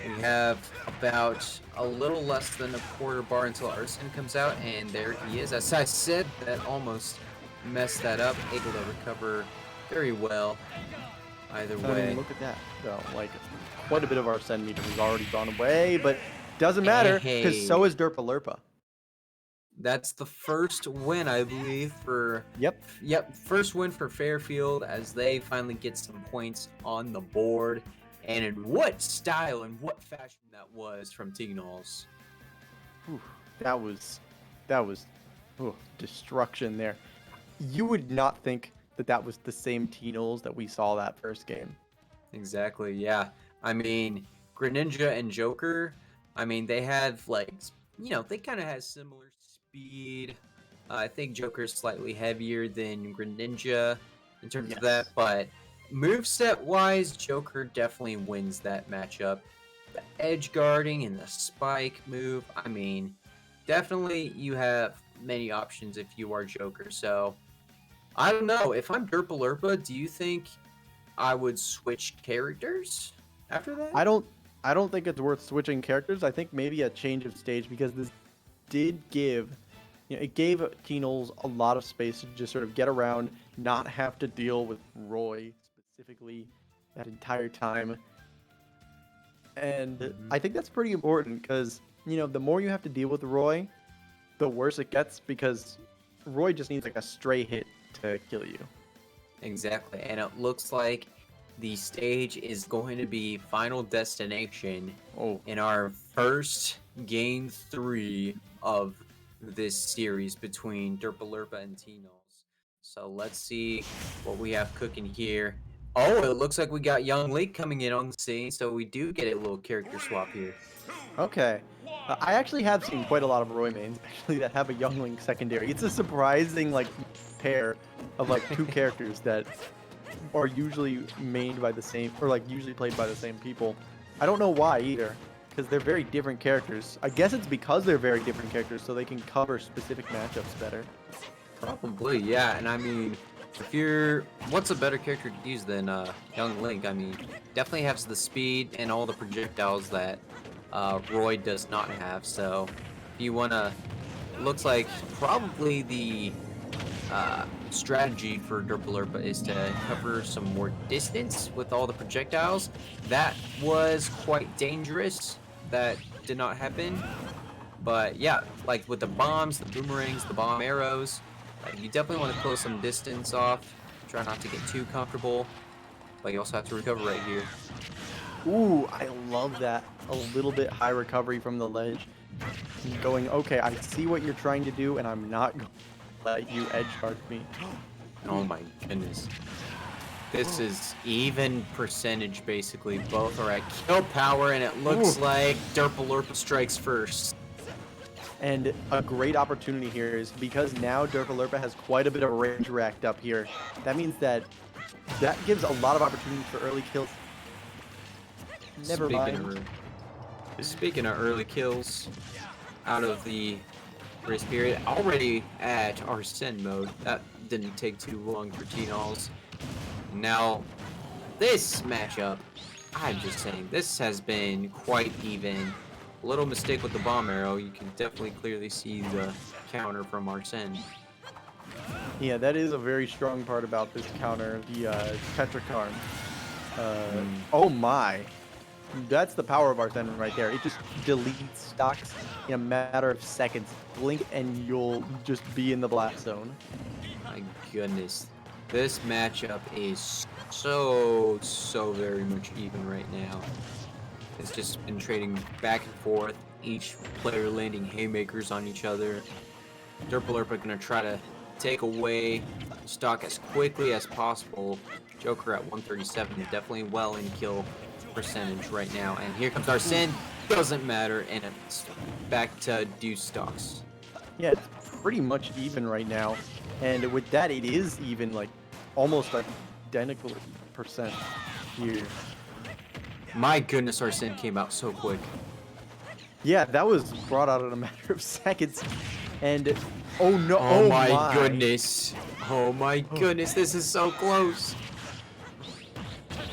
We have about a little less than a quarter bar until Arson comes out, and there he is. As I said, that almost messed that up. Able to recover very well. Either way. I mean, look at that. So, like, quite a bit of our centimeter has already gone away, but doesn't matter, because so is Derpa Lurpa. That's the first win, I believe, for... Yep, first win for Fairfield as they finally get some points on the board. And in what style and what fashion that was from Tignols. That was destruction there. You would not think that that was the same Tignols that we saw that first game. Exactly, yeah. I mean, Greninja and Joker, I mean, they have, like, you know, they kind of have similar speed. I think Joker's slightly heavier than Greninja in terms of that, but moveset wise, Joker definitely wins that matchup. The edge guarding and the spike move, I mean, definitely you have many options if you are Joker. So, I don't know. If I'm Derpa Lurpa, do you think I would switch characters after that? I don't think it's worth switching characters. I think maybe a change of stage, because this did give, you know, it gave Tinols a lot of space to just sort of get around, not have to deal with Roy specifically that entire time. And I think that's pretty important because, you know, the more you have to deal with Roy, the worse it gets, because Roy just needs like a stray hit to kill you. Exactly, and it looks like the stage is going to be Final Destination in our first game 3 of this series between Derpa Lurpa and Tinols. So let's see what we have cooking here. Oh, it looks like we got Young Link coming in on the scene, so we do get a little character swap here. Okay. I actually have seen quite a lot of Roy mains actually that have a youngling secondary. It's a surprising like pair of like two characters that are usually mained by the same or like usually played by the same people. I don't know why either, because they're very different characters. I guess it's because they're very different characters, so they can cover specific matchups better. Probably, yeah. And I mean, if you're, what's a better character to use than Young Link? I mean, definitely has the speed and all the projectiles that Roy does not have. So, if you wanna, looks like probably the strategy for Derpalurpa is to cover some more distance with all the projectiles. That was quite dangerous. That did not happen. But yeah, like with the bombs, the boomerangs, the bomb arrows, you definitely want to close some distance off. Try not to get too comfortable. But you also have to recover right here. Ooh, I love that. A little bit high recovery from the ledge. Going, okay, I see what you're trying to do, and I'm not going to let you edge guard me. Oh my goodness. This is even percentage, basically. Both are at kill power, and it looks like Derpalurpa strikes first. And a great opportunity here is because now Derpalurpa has quite a bit of range racked up here. That means that gives a lot of opportunities for early kills. Never mind. Speaking of early kills, out of the race period, already at Arsene mode. That didn't take too long for T-Nalls. Now, this matchup, I'm just saying, this has been quite even. A little mistake with the bomb arrow, you can definitely clearly see the counter from Arsene. Yeah, that is a very strong part about this counter, the Petricarn. Oh my. That's the power of Arsene right there. It just deletes stocks in a matter of seconds. Blink and you'll just be in the blast zone. My goodness. This matchup is so very much even right now. It's just been trading back and forth, each player landing haymakers on each other. Derpalurpa gonna try to take away stock as quickly as possible. Joker at 137 is definitely well in kill percentage right now. And here comes Arsene. Doesn't matter, and it's back to deuce stocks. Yeah, it's pretty much even right now. And with that, it is even like almost identical percent here. My goodness, Arsene came out so quick. Yeah, that was brought out in a matter of seconds. And oh no! Oh my goodness! Oh my goodness! This is so close.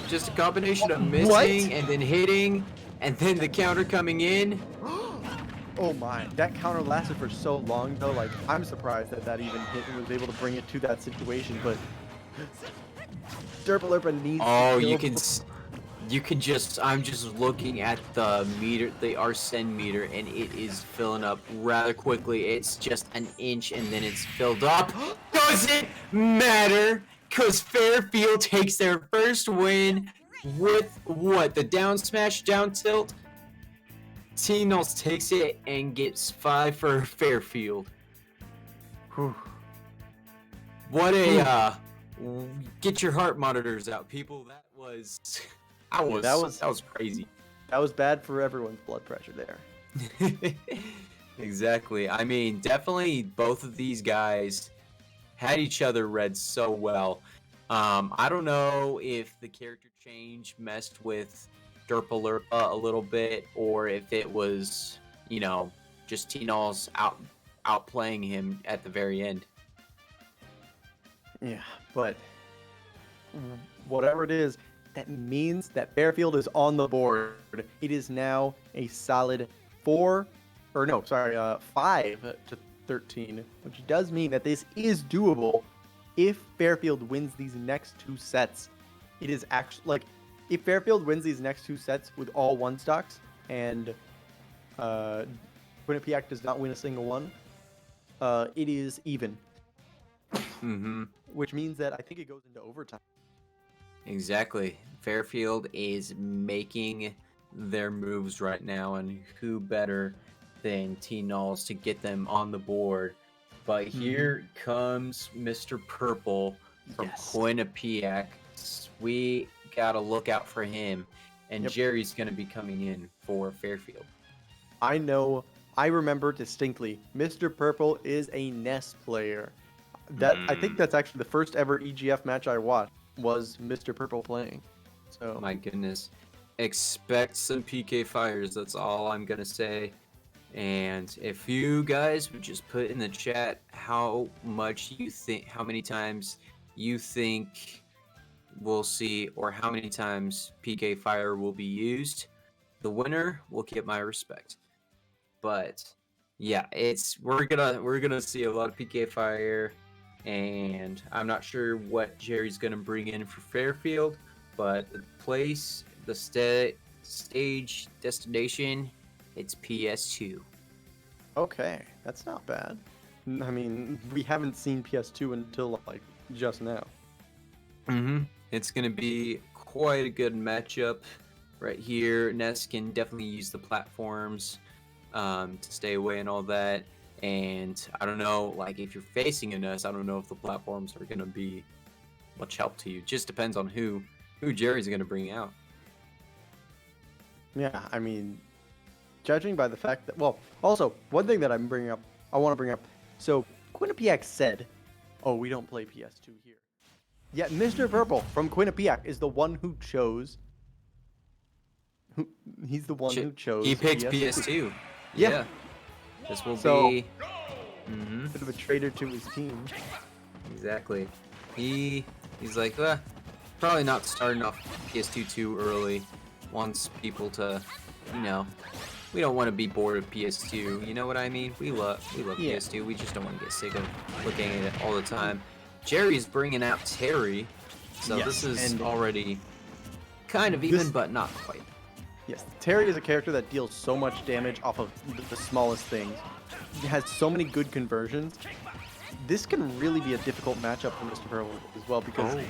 Just a combination of missing and then hitting, and then the counter coming in. Oh my! That counter lasted for so long, though. Like, I'm surprised that even hit and was able to bring it to that situation. But Derpalurpa needs. Oh, you can just. I'm just looking at the meter, the Arsene meter, and it is filling up rather quickly. It's just an inch, and then it's filled up. Doesn't matter, cause Fairfield takes their first win with what? The down smash, down tilt. T-Nalls takes it and gets 5 for Fairfield. Whew. What a get your heart monitors out, people. That was crazy. That was bad for everyone's blood pressure there. Exactly. I mean, definitely both of these guys had each other read so well. I don't know if the character change messed with Derpalurpa a little bit, or if it was, just T-Nalls outplaying him at the very end. Yeah, but whatever it is, that means that Fairfield is on the board. It is now a solid 5 to 13, which does mean that this is doable if Fairfield wins these next 2 sets. It is actually like, if Fairfield wins these next 2 sets with all 1 stocks and Quinnipiac does not win a single one, it is even. Mm-hmm. Which means that I think it goes into overtime. Exactly. Fairfield is making their moves right now, and who better than T-Nalls to get them on the board. But here comes Mr. Purple from Quinnipiac. We gotta look out for him, and Jerry's gonna be coming in for Fairfield. I remember distinctly, Mr. Purple is a NES player. I think that's actually the first ever EGF match I watched was Mr. Purple playing. So My goodness. Expect some PK fires, that's all I'm gonna say. And if you guys would just put in the chat how many times you think we'll see, or how many times PK fire will be used, the winner will get my respect. But yeah, we're gonna see a lot of PK fire, and I'm not sure what Jerry's gonna bring in for Fairfield, but the stage destination, it's PS2. okay, that's not bad. I mean, we haven't seen PS2 until like just now. It's gonna be quite a good matchup right here. Ness can definitely use the platforms to stay away and all that. And I don't know, like if you're facing a Ness, I don't know if the platforms are gonna be much help to you. Just depends on who Jerry's gonna bring out. Yeah, I mean, judging by the fact that, well, also one thing that I want to bring up. So Quinnipiac said, "Oh, we don't play PS2 here." Yet Mr. Purple from Quinnipiac is the one who chose. He's the one who chose. He picked PS2. Yeah. This will be a bit of a traitor to his team. Exactly. He's like, probably not starting off PS2 too early. Wants people to, we don't want to be bored of PS2. You know what I mean? We love PS2. We just don't want to get sick of looking at it all the time. Jerry's bringing out Terry, so this is already kind of even, but not quite. Yes, Terry is a character that deals so much damage off of the smallest things. He has so many good conversions. This can really be a difficult matchup for Mr. Purple as well, because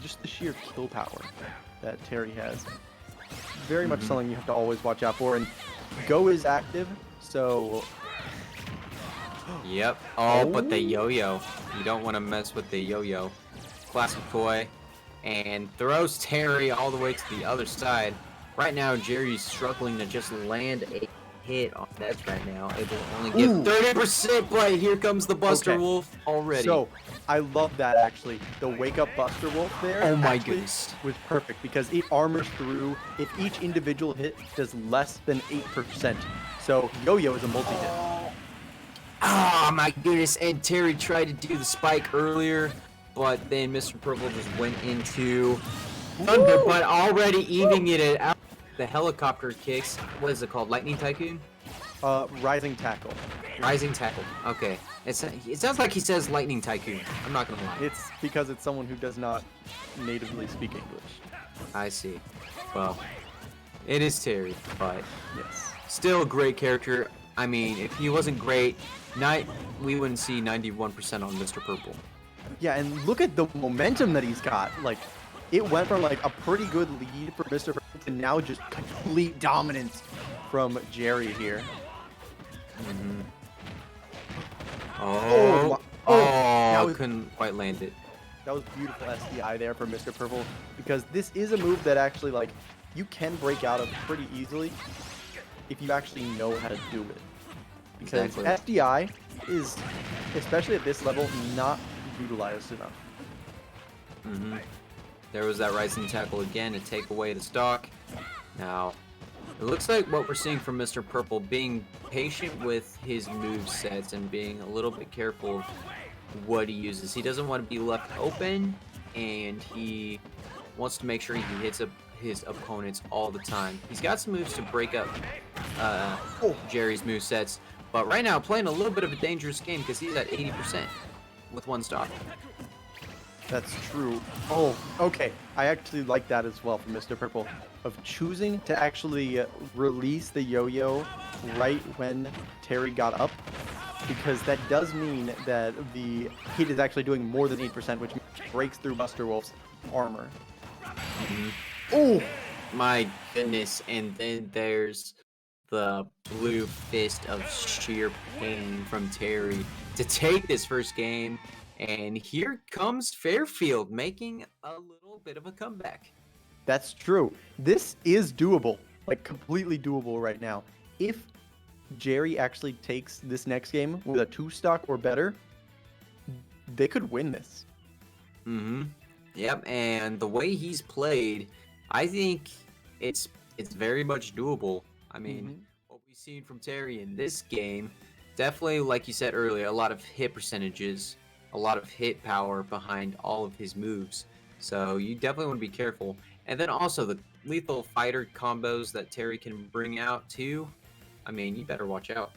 just the sheer kill power that Terry has. Very much something you have to always watch out for. And Go is active, so... Yep. Oh, but the yo-yo. You don't want to mess with the yo-yo. Classic toy. And throws Terry all the way to the other side. Right now, Jerry's struggling to just land a hit on Ness right now. Able to only get 30%, but here comes the Buster Wolf already. So, I love that, actually. The wake-up Buster Wolf there oh my goodness, was perfect, because it armors through if each individual hit does less than 8%. So, Yo-Yo is a multi-hit. Oh my goodness, and Terry tried to do the spike earlier, but then Mr. Purple just went into Thunder, but already evening it out. The helicopter kicks, what is it called, Lightning Tycoon? Rising Tackle. Rising Tackle, okay. It sounds like he says Lightning Tycoon, I'm not gonna lie. It's because it's someone who does not natively speak English. I see. Well, it is Terry, but yes, still a great character. I mean, if he wasn't great, we wouldn't see 91% on Mr. Purple. Yeah, and look at the momentum that he's got. Like, it went from like a pretty good lead for Mr. Purple to now just complete dominance from Jerry here. Couldn't quite land it. That was beautiful SDI there for Mr. Purple, because this is a move that actually, like, you can break out of pretty easily if you actually know how to do it. Because SDI is, especially at this level, not utilized enough. There was that rising tackle again to take away the stock. Now, it looks like what we're seeing from Mr. Purple, being patient with his move sets and being a little bit careful of what he uses. He doesn't want to be left open, and he wants to make sure he hits up his opponents all the time. He's got some moves to break up Jerry's move sets, but right now playing a little bit of a dangerous game because he's at 80% with one stock. That's true. Oh, okay. I actually like that as well from Mr. Purple, of choosing to actually release the yo-yo right when Terry got up, because that does mean that the hit is actually doing more than 8%, which breaks through Buster Wolf's armor. Oh my goodness, and then there's the blue fist of sheer pain from Terry to take this first game. And here comes Fairfield making a little bit of a comeback. That's true. This is doable, like completely doable right now. If Jerry actually takes this next game with a 2-stock or better, they could win this. Mm-hmm. Yep, and the way he's played, I think it's very much doable. I mean, what we've seen from Terry in this game, definitely, like you said earlier, a lot of hit percentages, a lot of hit power behind all of his moves. So you definitely want to be careful. And then also the lethal fighter combos that Terry can bring out too. I mean, you better watch out.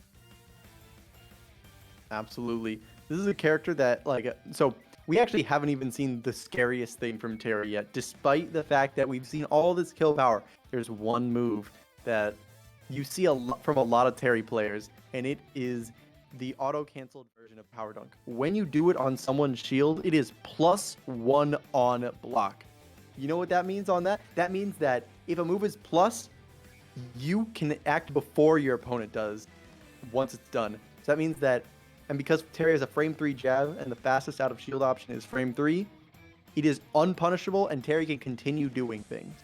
Absolutely. This is a character that, like, so we actually haven't even seen the scariest thing from Terry yet, despite the fact that we've seen all this kill power. There's one move that you see from a lot of Terry players, and it is the auto-canceled version of Power Dunk. When you do it on someone's shield, it is +1 on block. You know what that means on that? That means that if a move is plus, you can act before your opponent does once it's done. So that means that, and because Terry has a frame 3 jab and the fastest out of shield option is frame 3, it is unpunishable and Terry can continue doing things.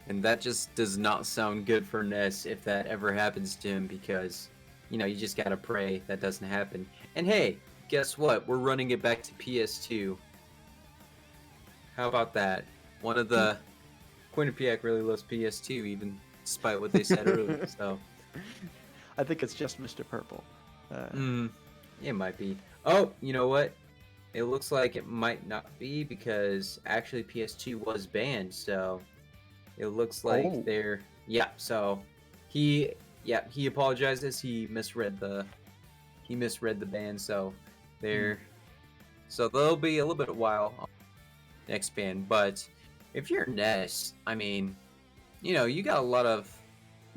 And that just does not sound good for Ness if that ever happens to him, because, you know, you just gotta pray that doesn't happen. And hey, guess what? We're running it back to PS2. How about that? One of the Quinnipiac really loves PS2, even despite what they said earlier. So I think it's just Mr. Purple. It might be. Oh, you know what? It looks like it might not be, because actually PS2 was banned. So it looks like they're So he apologizes. He misread the ban. So so there'll be a little bit of while on next ban. But if you're Ness, I mean, you know, you got a lot of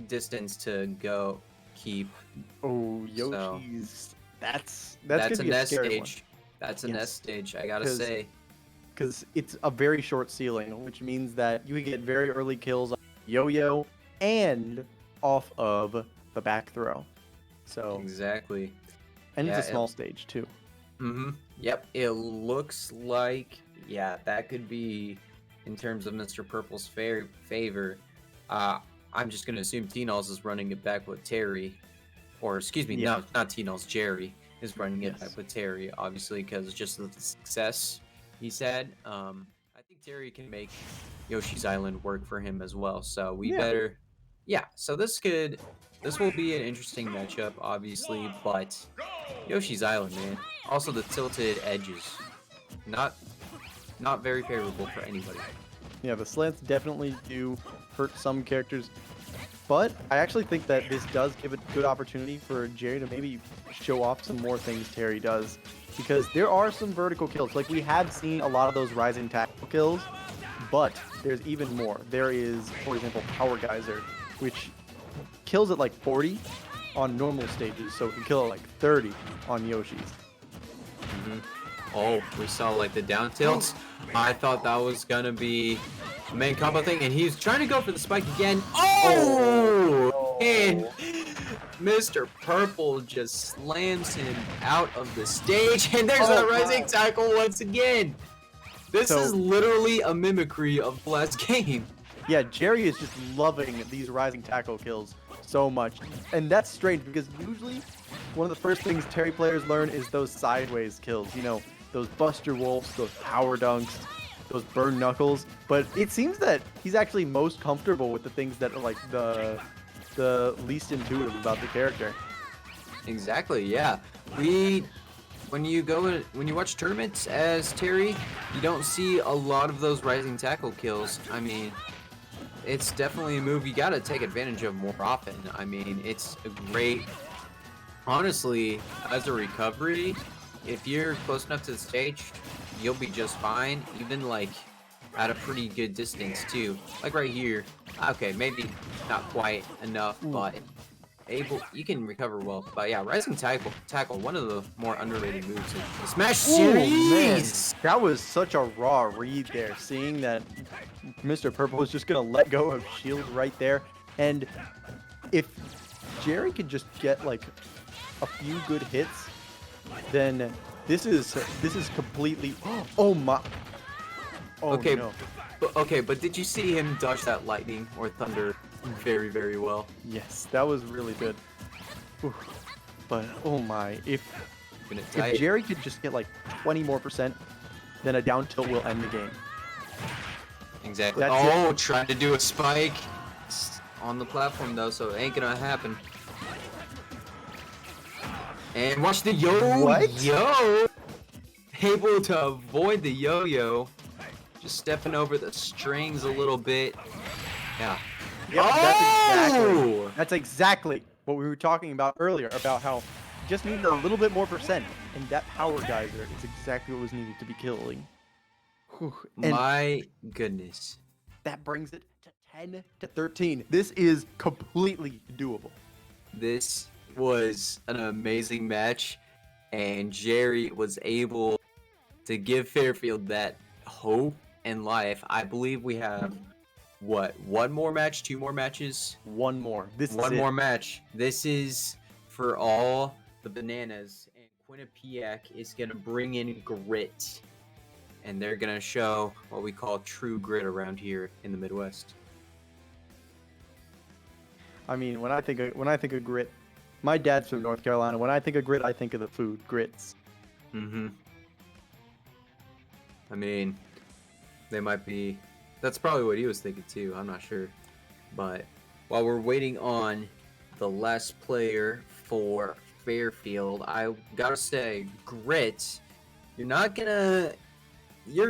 distance to go keep. Oh, Yoshi's. So, that's a be Ness scary stage. one. That's a Ness stage, I gotta say. Because it's a very short ceiling, which means that you can get very early kills on Yo-Yo and off of the back throw. So Exactly. And it's a small stage too. Yep. It looks like that could be, in terms of Mr. Purple's favor. I'm just gonna assume T-Nulls is running it back with Terry, or excuse me, no, not T-Nulls. Jerry is running it back with Terry, obviously, because just of the success he's had. I think Terry can make Yoshi's Island work for him as well. So we better, So this will be an interesting matchup, obviously, but Yoshi's Island, man. Also the tilted edges, not very favorable for anybody. Yeah, the slants definitely do hurt some characters, but I actually think that this does give a good opportunity for Jerry to maybe show off some more things Terry does, because there are some vertical kills. Like, we have seen a lot of those rising tackle kills, but there's even more. There is, for example, Power Geyser, which kills at like 40 on normal stages, so it can kill at like 30 on Yoshi's. Oh, we saw like the down tilts. I thought that was gonna be a main combo thing, and he's trying to go for the spike again. Oh! And Mr. Purple just slams him out of the stage, and there's a rising tackle once again. This is literally a mimicry of the last game. Yeah, Jerry is just loving these rising tackle kills so much, and that's strange because usually one of the first things Terry players learn is those sideways kills. You know, those Buster Wolves, those Power Dunks, those Burn Knuckles. But it seems that he's actually most comfortable with the things that are like the least intuitive about the character. Exactly, yeah. When you watch tournaments as Terry, you don't see a lot of those rising tackle kills. I mean, it's definitely a move you gotta take advantage of more often. I mean, it's a great, honestly, as a recovery, if you're close enough to the stage, you'll be just fine, even like at a pretty good distance too. Like right here, okay, maybe not quite enough, but you can recover well. But yeah, rising tackle, one of the more underrated moves in the Smash series. That was such a raw read there, seeing that Mr. Purple was just gonna let go of shield right there. And if Jerry could just get like a few good hits, then this is completely Okay, no. but did you see him dodge that lightning or thunder very, very well? Yes, that was really good. But oh my, if Gonna tie it. Jerry could just get like 20 more %, then a down tilt will end the game. Exactly. That's Oh, trying to do a spike on the platform though, so it ain't gonna happen. And watch the yo-yo. Able to avoid the yo-yo. Just stepping over the strings a little bit. Yeah. Yep, that's exactly what we were talking about earlier, about how you just needed a little bit more %, and that power geyser is exactly what was needed to be killing. Whew. And My goodness. that brings it to 10-13. This is completely doable. This was an amazing match, and Jerry was able to give Fairfield that hope and life. I believe we have, what, one more match, two more matches? One more. One more match. This is for all the bananas, and Quinnipiac is going to bring in grit, and they're going to show what we call true grit around here in the Midwest. I mean, when I think of grit, my dad's from North Carolina. When I think of grit, I think of the food, grits. Mm-hmm. I mean, they might be... That's probably what he was thinking too. I'm not sure. But while we're waiting on the last player for Fairfield, I gotta say, Grit, you're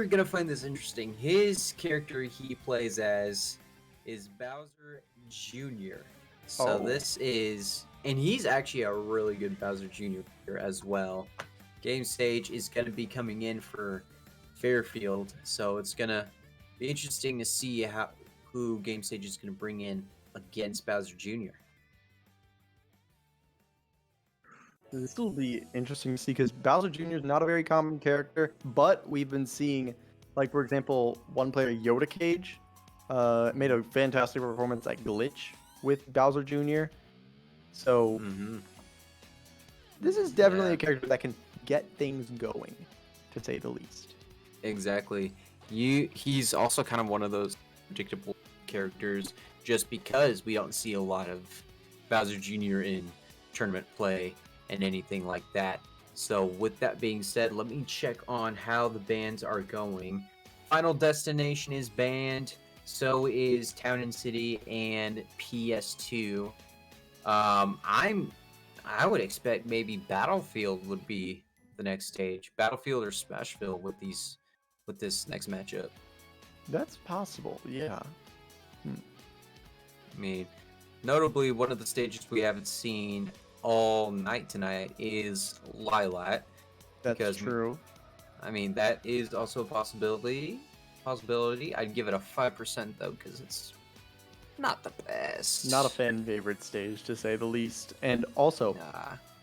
gonna find this interesting. His character he plays as is Bowser Jr. So this is... And he's actually a really good Bowser Jr. player as well. Game Stage is going to be coming in for Fairfield, so it's going to be interesting to see who Game Stage is going to bring in against Bowser Jr. This will be interesting to see because Bowser Jr. is not a very common character, but we've been seeing, like, for example, one player, Yoda Cage, made a fantastic performance at Glitch with Bowser Jr. So this is definitely a character that can get things going, to say the least. Exactly. He's also kind of one of those predictable characters just because we don't see a lot of Bowser Jr. in tournament play and anything like that. So with that being said, let me check on how the bans are going. Final Destination is banned, so is Town and City and PS2. I would expect maybe Battlefield would be the next stage. Battlefield or Smashville with this next matchup. That's possible, yeah. I mean, notably, one of the stages we haven't seen all night tonight is Lilat. That's true. I mean, that is also a possibility. I'd give it a 5% though, because it's not the best. Not a fan favorite stage, to say the least. And also,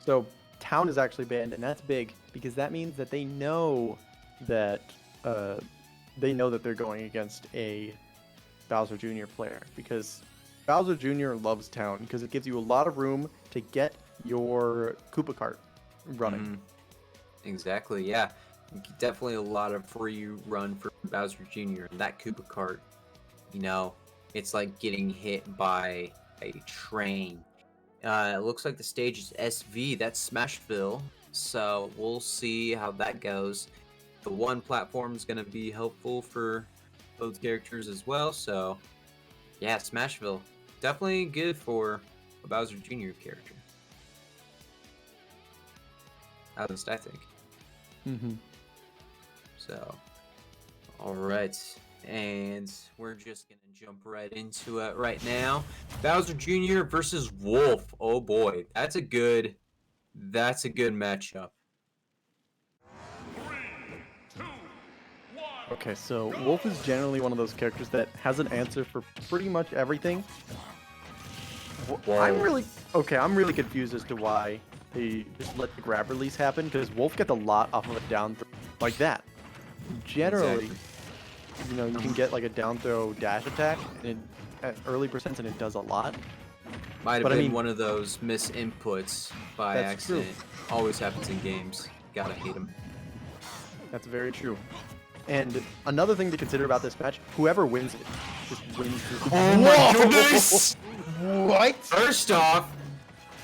so Town is actually banned, and that's big because that means that they know that they're going against a Bowser Jr. player, because Bowser Jr. loves Town because it gives you a lot of room to get your Koopa cart running. Exactly, yeah. Definitely a lot of free run for Bowser Jr. and that Koopa cart, you know, it's like getting hit by a train. It looks like the stage is SV. That's Smashville. So we'll see how that goes. The one platform is going to be helpful for both characters as well. So yeah, Smashville. Definitely good for a Bowser Jr. character. At least I think. So, alright. And we're just gonna jump right into it right now. Bowser Jr. versus Wolf. Oh boy, that's a good matchup. 3, 2, 1. Okay, so Wolf is generally one of those characters that has an answer for pretty much everything. I'm really confused as to why they just let the grab release happen, because Wolf gets a lot off of a down throw like that. Generally, you know, you can get like a down throw dash attack and at early percents, and it does a lot. Might have been one of those misinputs by accident. True. Always happens in games. Gotta hate them. That's very true. And another thing to consider about this match, whoever wins it just wins. Oh my goodness! What? First off,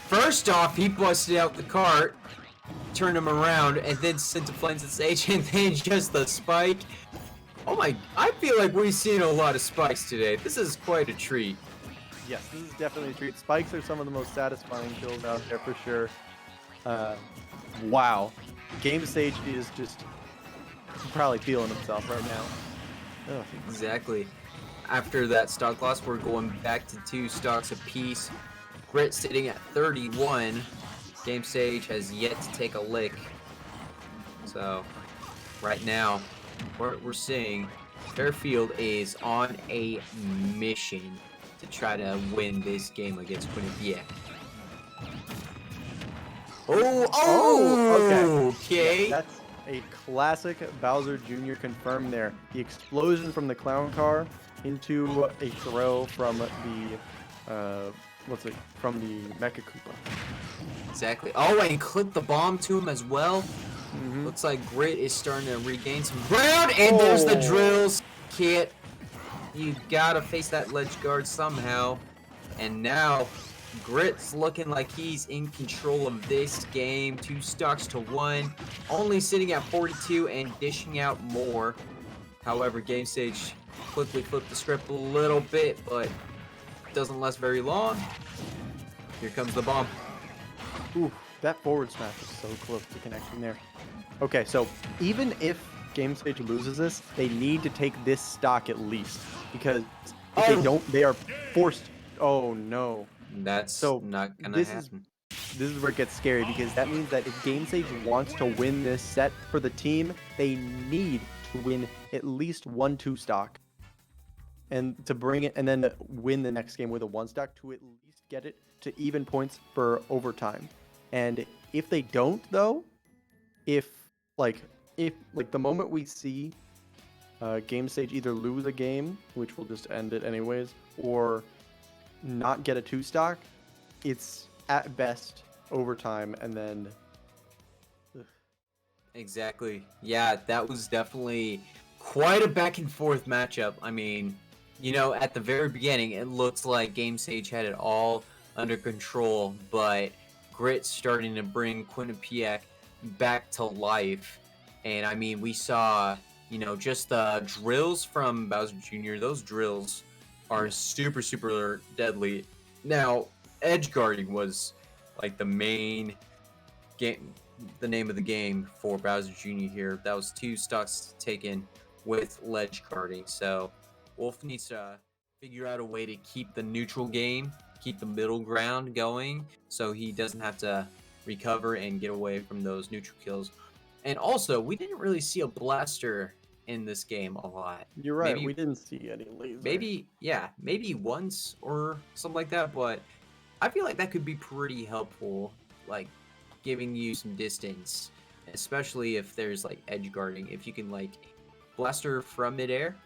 First off, he busted out the cart, turned him around, and then sent to flames at stage, and then just the spike. Oh my, I feel like we've seen a lot of spikes today. This is quite a treat. Yes, this is definitely a treat. Spikes are some of the most satisfying kills out there for sure. Wow. Game Stage is just probably feeling himself right now. Ugh. Exactly. After that stock loss, we're going back to 2 stocks apiece. Grit sitting at 31. Game Stage has yet to take a lick. So, right now, we're seeing Fairfield is on a mission to try to win this game against Quinnipiac. Okay. Yeah, that's a classic Bowser Jr. confirmed there. The explosion from the clown car into a throw from the from the Mecha Koopa. Exactly. Oh, and clip the bomb to him as well. Looks like Grit is starting to regain some ground, and there's the drills. Kit, you gotta face that ledge guard somehow. And now, Grit's looking like he's in control of this game. 2 stocks to 1, only sitting at 42 and dishing out more. However, Game Stage quickly flipped the script a little bit, but doesn't last very long. Here comes the bomb. Ooh, that forward smash is so close to connecting there. Okay, so even if Game Stage loses this, they need to take this stock at least, because if they don't, they are forced. Oh no. That's So not gonna this happen. This is where it gets scary, because that means that if Game Stage wants to win this set for the team, they need to win at least 1-2 stock, and to bring it, and then win the next game with a 1 stock to at least get it to even points for overtime. And if they don't, though, if the moment we see Game Stage either lose a game, which will just end it anyways, or not get a 2 stock, it's at best overtime, and then Exactly. Yeah, that was definitely quite a back and forth matchup. I mean, you know, at the very beginning, it looks like Game Stage had it all under control, but Grit's starting to bring Quinnipiac back to life. And I mean, we saw, you know, just the drills from Bowser Jr. Those drills are super, super deadly. Now, edge guarding was like the main game, the name of the game for Bowser Jr. here. That was 2 stocks taken with ledge guarding. So Wolf needs to figure out a way to keep the neutral game, keep the middle ground going, so he doesn't have to recover and get away from those neutral kills. And also, we didn't really see a blaster in this game a lot. you're right, Maybe- we didn't see any laser. Maybe once or something like that, but I feel like that could be pretty helpful, like giving you some distance, especially if there's like edge guarding. If you can like blaster from midair,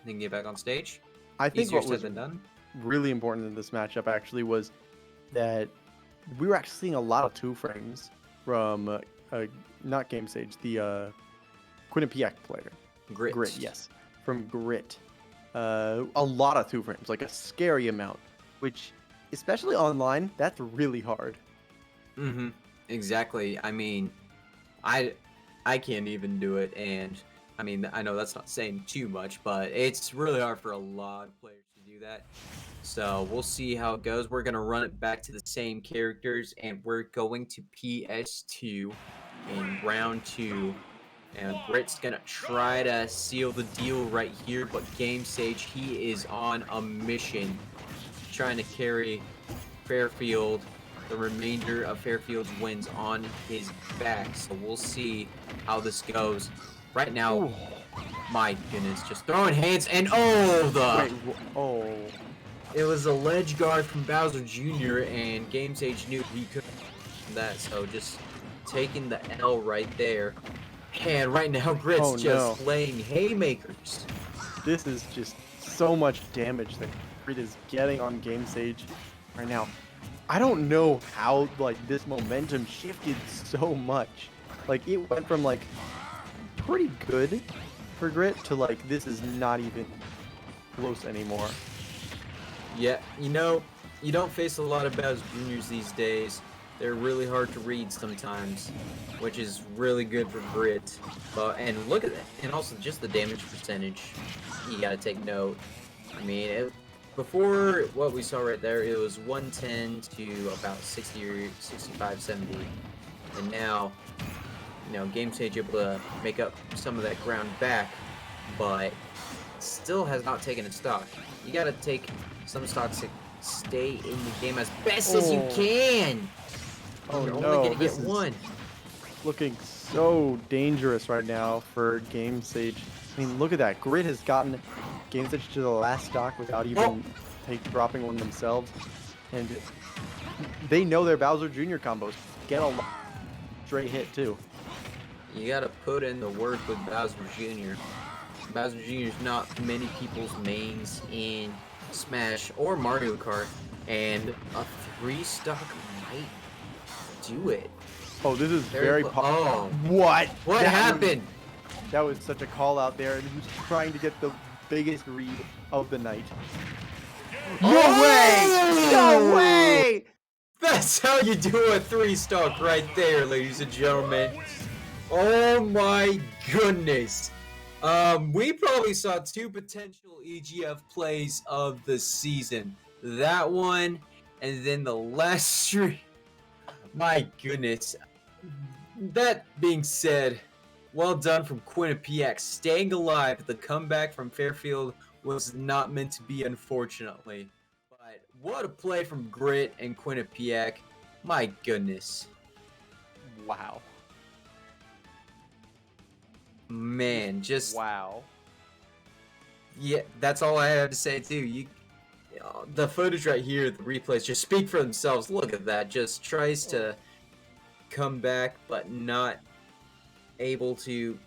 then get back on stage. I think Easier what said was than done. really important in this matchup actually was that we were actually seeing a lot of 2 frames from not Game Stage, the Quinnipiac player. Grit. Yes, from Grit. A lot of 2 frames, like a scary amount, which, especially online, that's really hard. Mm-hmm. Exactly. I mean, I can't even do it, and I mean, I know that's not saying too much, but it's really hard for a lot of players to do that. So we'll see how it goes. We're gonna run it back to the same characters, and we're going to PS2 in round 2. And Grit's gonna try to seal the deal right here, but Game Stage, he is on a mission, trying to carry Fairfield, the remainder of Fairfield's wins on his back. So we'll see how this goes. Right now, Ooh. my goodness, just throwing hands, and it was a ledge guard from Bowser Jr., and Game Stage knew he could do that, so just taking the L right there. And right now, Grit's just laying haymakers. This is just so much damage that Grit is getting on Game Stage right now. I don't know how like this momentum shifted so much. Like it went from like pretty good for Grit to like this is not even close anymore. Yeah, you know, you don't face a lot of Bowser Juniors these days. They're really hard to read sometimes, which is really good for Grit. And look at that, and also just the damage percentage. You gotta take note. I mean, before what we saw right there, it was 110 to about 60 or 65, 70, and now, Game Stage able to make up some of that ground back, but still has not taken a stock. You gotta take some stocks to stay in the game as best as you can. Oh You're no, only gonna this get is one. looking so dangerous right now for Game Sage. I mean, look at that. Grit has gotten Game Sage to the last stock without even dropping one themselves. And they know their Bowser Jr. combos. Get a straight hit, too. You gotta put in the work with Bowser Jr. Bowser Jr. is not many people's mains in Smash or Mario Kart, and a 3-stock might do it. Oh, this is very oh, what? What happened? That was such a call out there, and he was trying to get the biggest read of the night. No way! No way! That's how you do a 3-stock right there, ladies and gentlemen. Oh my goodness. We probably saw 2 potential EGF plays of the season. That one, and then the last stream. My goodness. That being said, well done from Quinnipiac. Staying alive, the comeback from Fairfield was not meant to be, unfortunately. But what a play from Grit and Quinnipiac. My goodness. Wow. Man, just... Wow. Yeah, that's all I have to say, too. The footage right here, the replays, just speak for themselves. Look at that. Just tries to come back, but not able to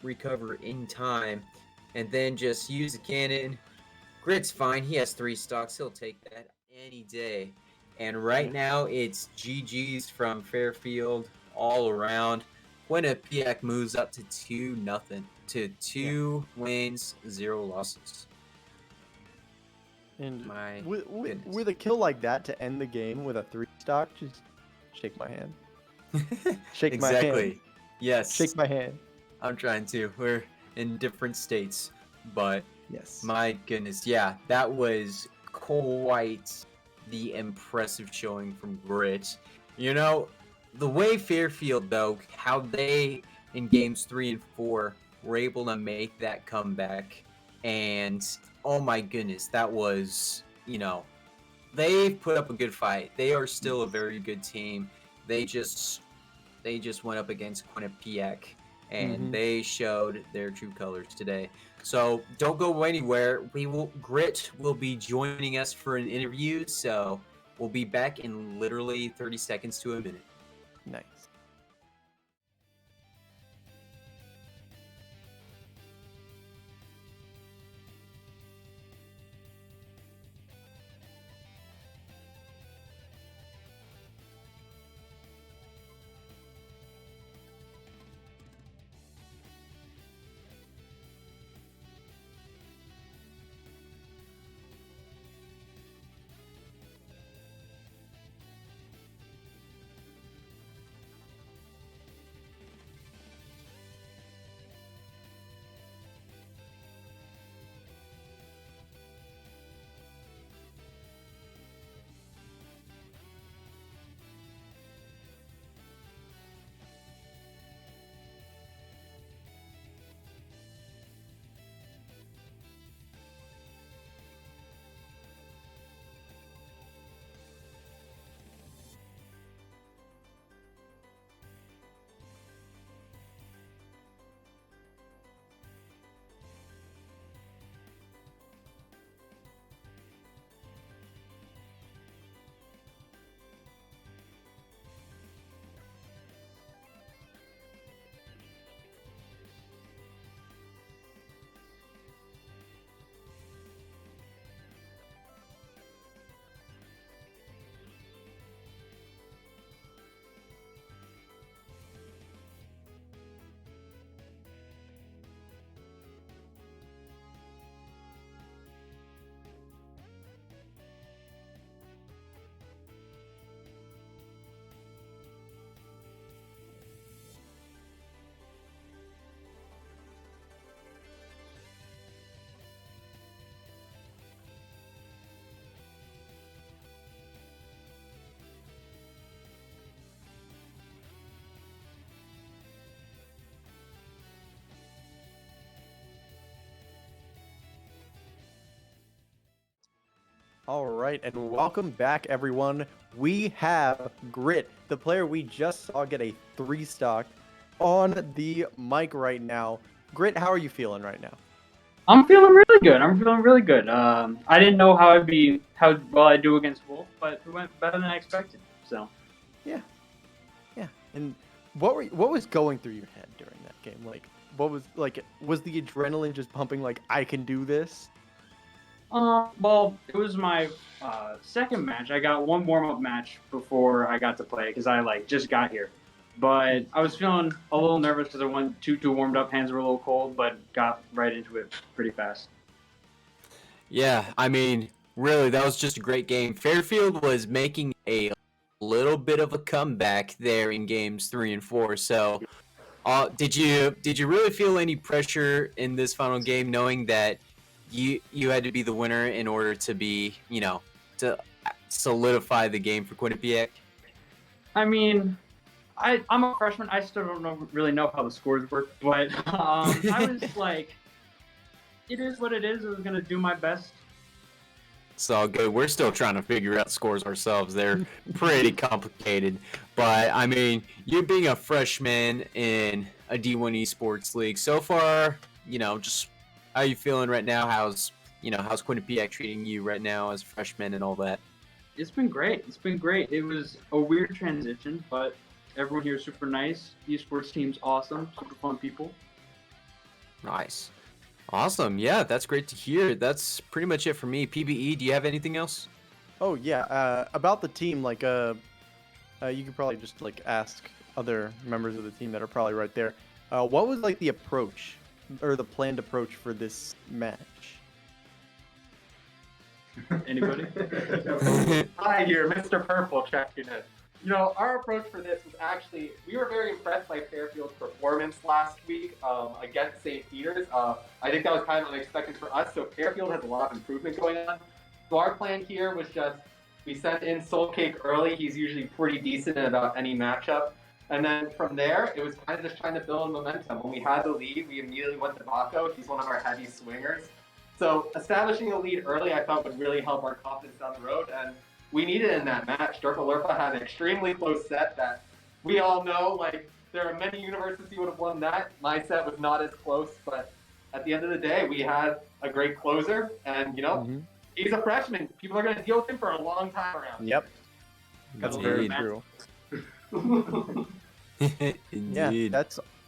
recover in time. And then just use the cannon. Grit's fine. He has 3 stocks. He'll take that any day. And right now, it's GG's from Fairfield all around. Quinnipiac moves up to 2-0. To 2 wins, 0 losses. And My with a kill like that to end the game with a 3-stock, just shake my hand. Shake my hand. Exactly. Yes. Shake my hand. I'm trying to. We're in different states, but Yes. my goodness, yeah, that was quite the impressive showing from Grit. The way Fairfield, though, how they in games 3 and 4 were able to make that comeback, and oh my goodness, that was, they've put up a good fight. They are still a very good team. They just went up against Quinnipiac, and they showed their true colors today. So don't go anywhere. Grit will be joining us for an interview, so we'll be back in literally 30 seconds to a minute. Nice. All right, and welcome back, everyone. We have Grit, the player we just saw get a 3-stock on the mic right now. Grit, how are you feeling right now? I'm feeling really good. I didn't know how well I do against Wolf, but it went better than I expected. So Yeah. And what was going through your head during that game? Like, was the adrenaline just pumping? Like, I can do this? well, it was my second match. I got one warm-up match before I got to play because I just got here. But I was feeling a little nervous because I went too warmed up. Hands were a little cold, but got right into it pretty fast. Yeah, I mean, really, that was just a great game. Fairfield was making a little bit of a comeback there in games 3 and 4. So, did you really feel any pressure in this final game, knowing that you had to be the winner in order to be, to solidify the game for Quinnipiac? I mean, I'm a freshman. I still don't really know how the scores work, but I was like, it is what it is. I was gonna do my best. It's all good. We're still trying to figure out scores ourselves. They're pretty complicated. But, I mean, you being a freshman in a D1 esports league, so far, just how you feeling right now? How's Quinnipiac treating you right now as a freshman and all that? It's been great. It was a weird transition, but everyone here is super nice. Esports team's awesome. Super fun people. Nice. Awesome. Yeah, that's great to hear. That's pretty much it for me. PBE, do you have anything else? Oh yeah. About the team, you could probably just ask other members of the team that are probably right there. What was the approach or the planned approach for this match? Anybody? Hi here, Mr. Purple checking in. Our approach for this was actually, we were very impressed by Fairfield's performance last week against St. Peter's. I think that was kind of unexpected for us, so Fairfield has a lot of improvement going on. So our plan here was just, we sent in Soul Cake early. He's usually pretty decent in about any matchup. And then from there, it was kind of just trying to build momentum. When we had the lead, we immediately went to Baco. He's one of our heavy swingers. So establishing a lead early, I thought would really help our confidence down the road. And we needed it in that match. Durfa Lurfa had an extremely close set that we all know, there are many universes who would have won that. My set was not as close, but at the end of the day, we had a great closer. And, he's a freshman. People are going to deal with him for a long time around. Yep. That's very true. Indeed. Yeah,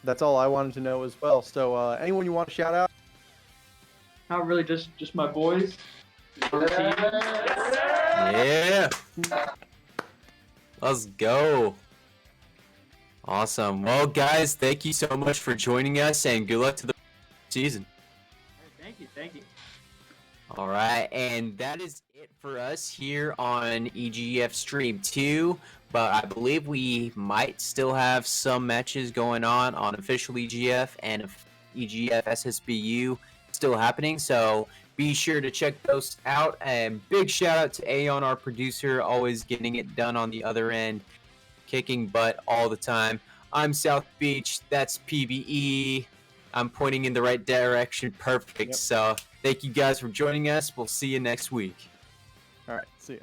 that's all I wanted to know as well. So, anyone you want to shout out? Not really, just my boys. Yeah. Let's go. Awesome. Well, guys, thank you so much for joining us, and good luck to the season. Thank you. All right, and that is it for us here on EGF Stream 2, but I believe we might still have some matches going on official EGF and EGF SSBU still happening, so be sure to check those out. And big shout out to Aeon, our producer, always getting it done on the other end, kicking butt all the time. I'm South Beach, that's PBE. I'm pointing in the right direction. Perfect. Yep. So thank you guys for joining us. We'll see you next week. All right, see ya.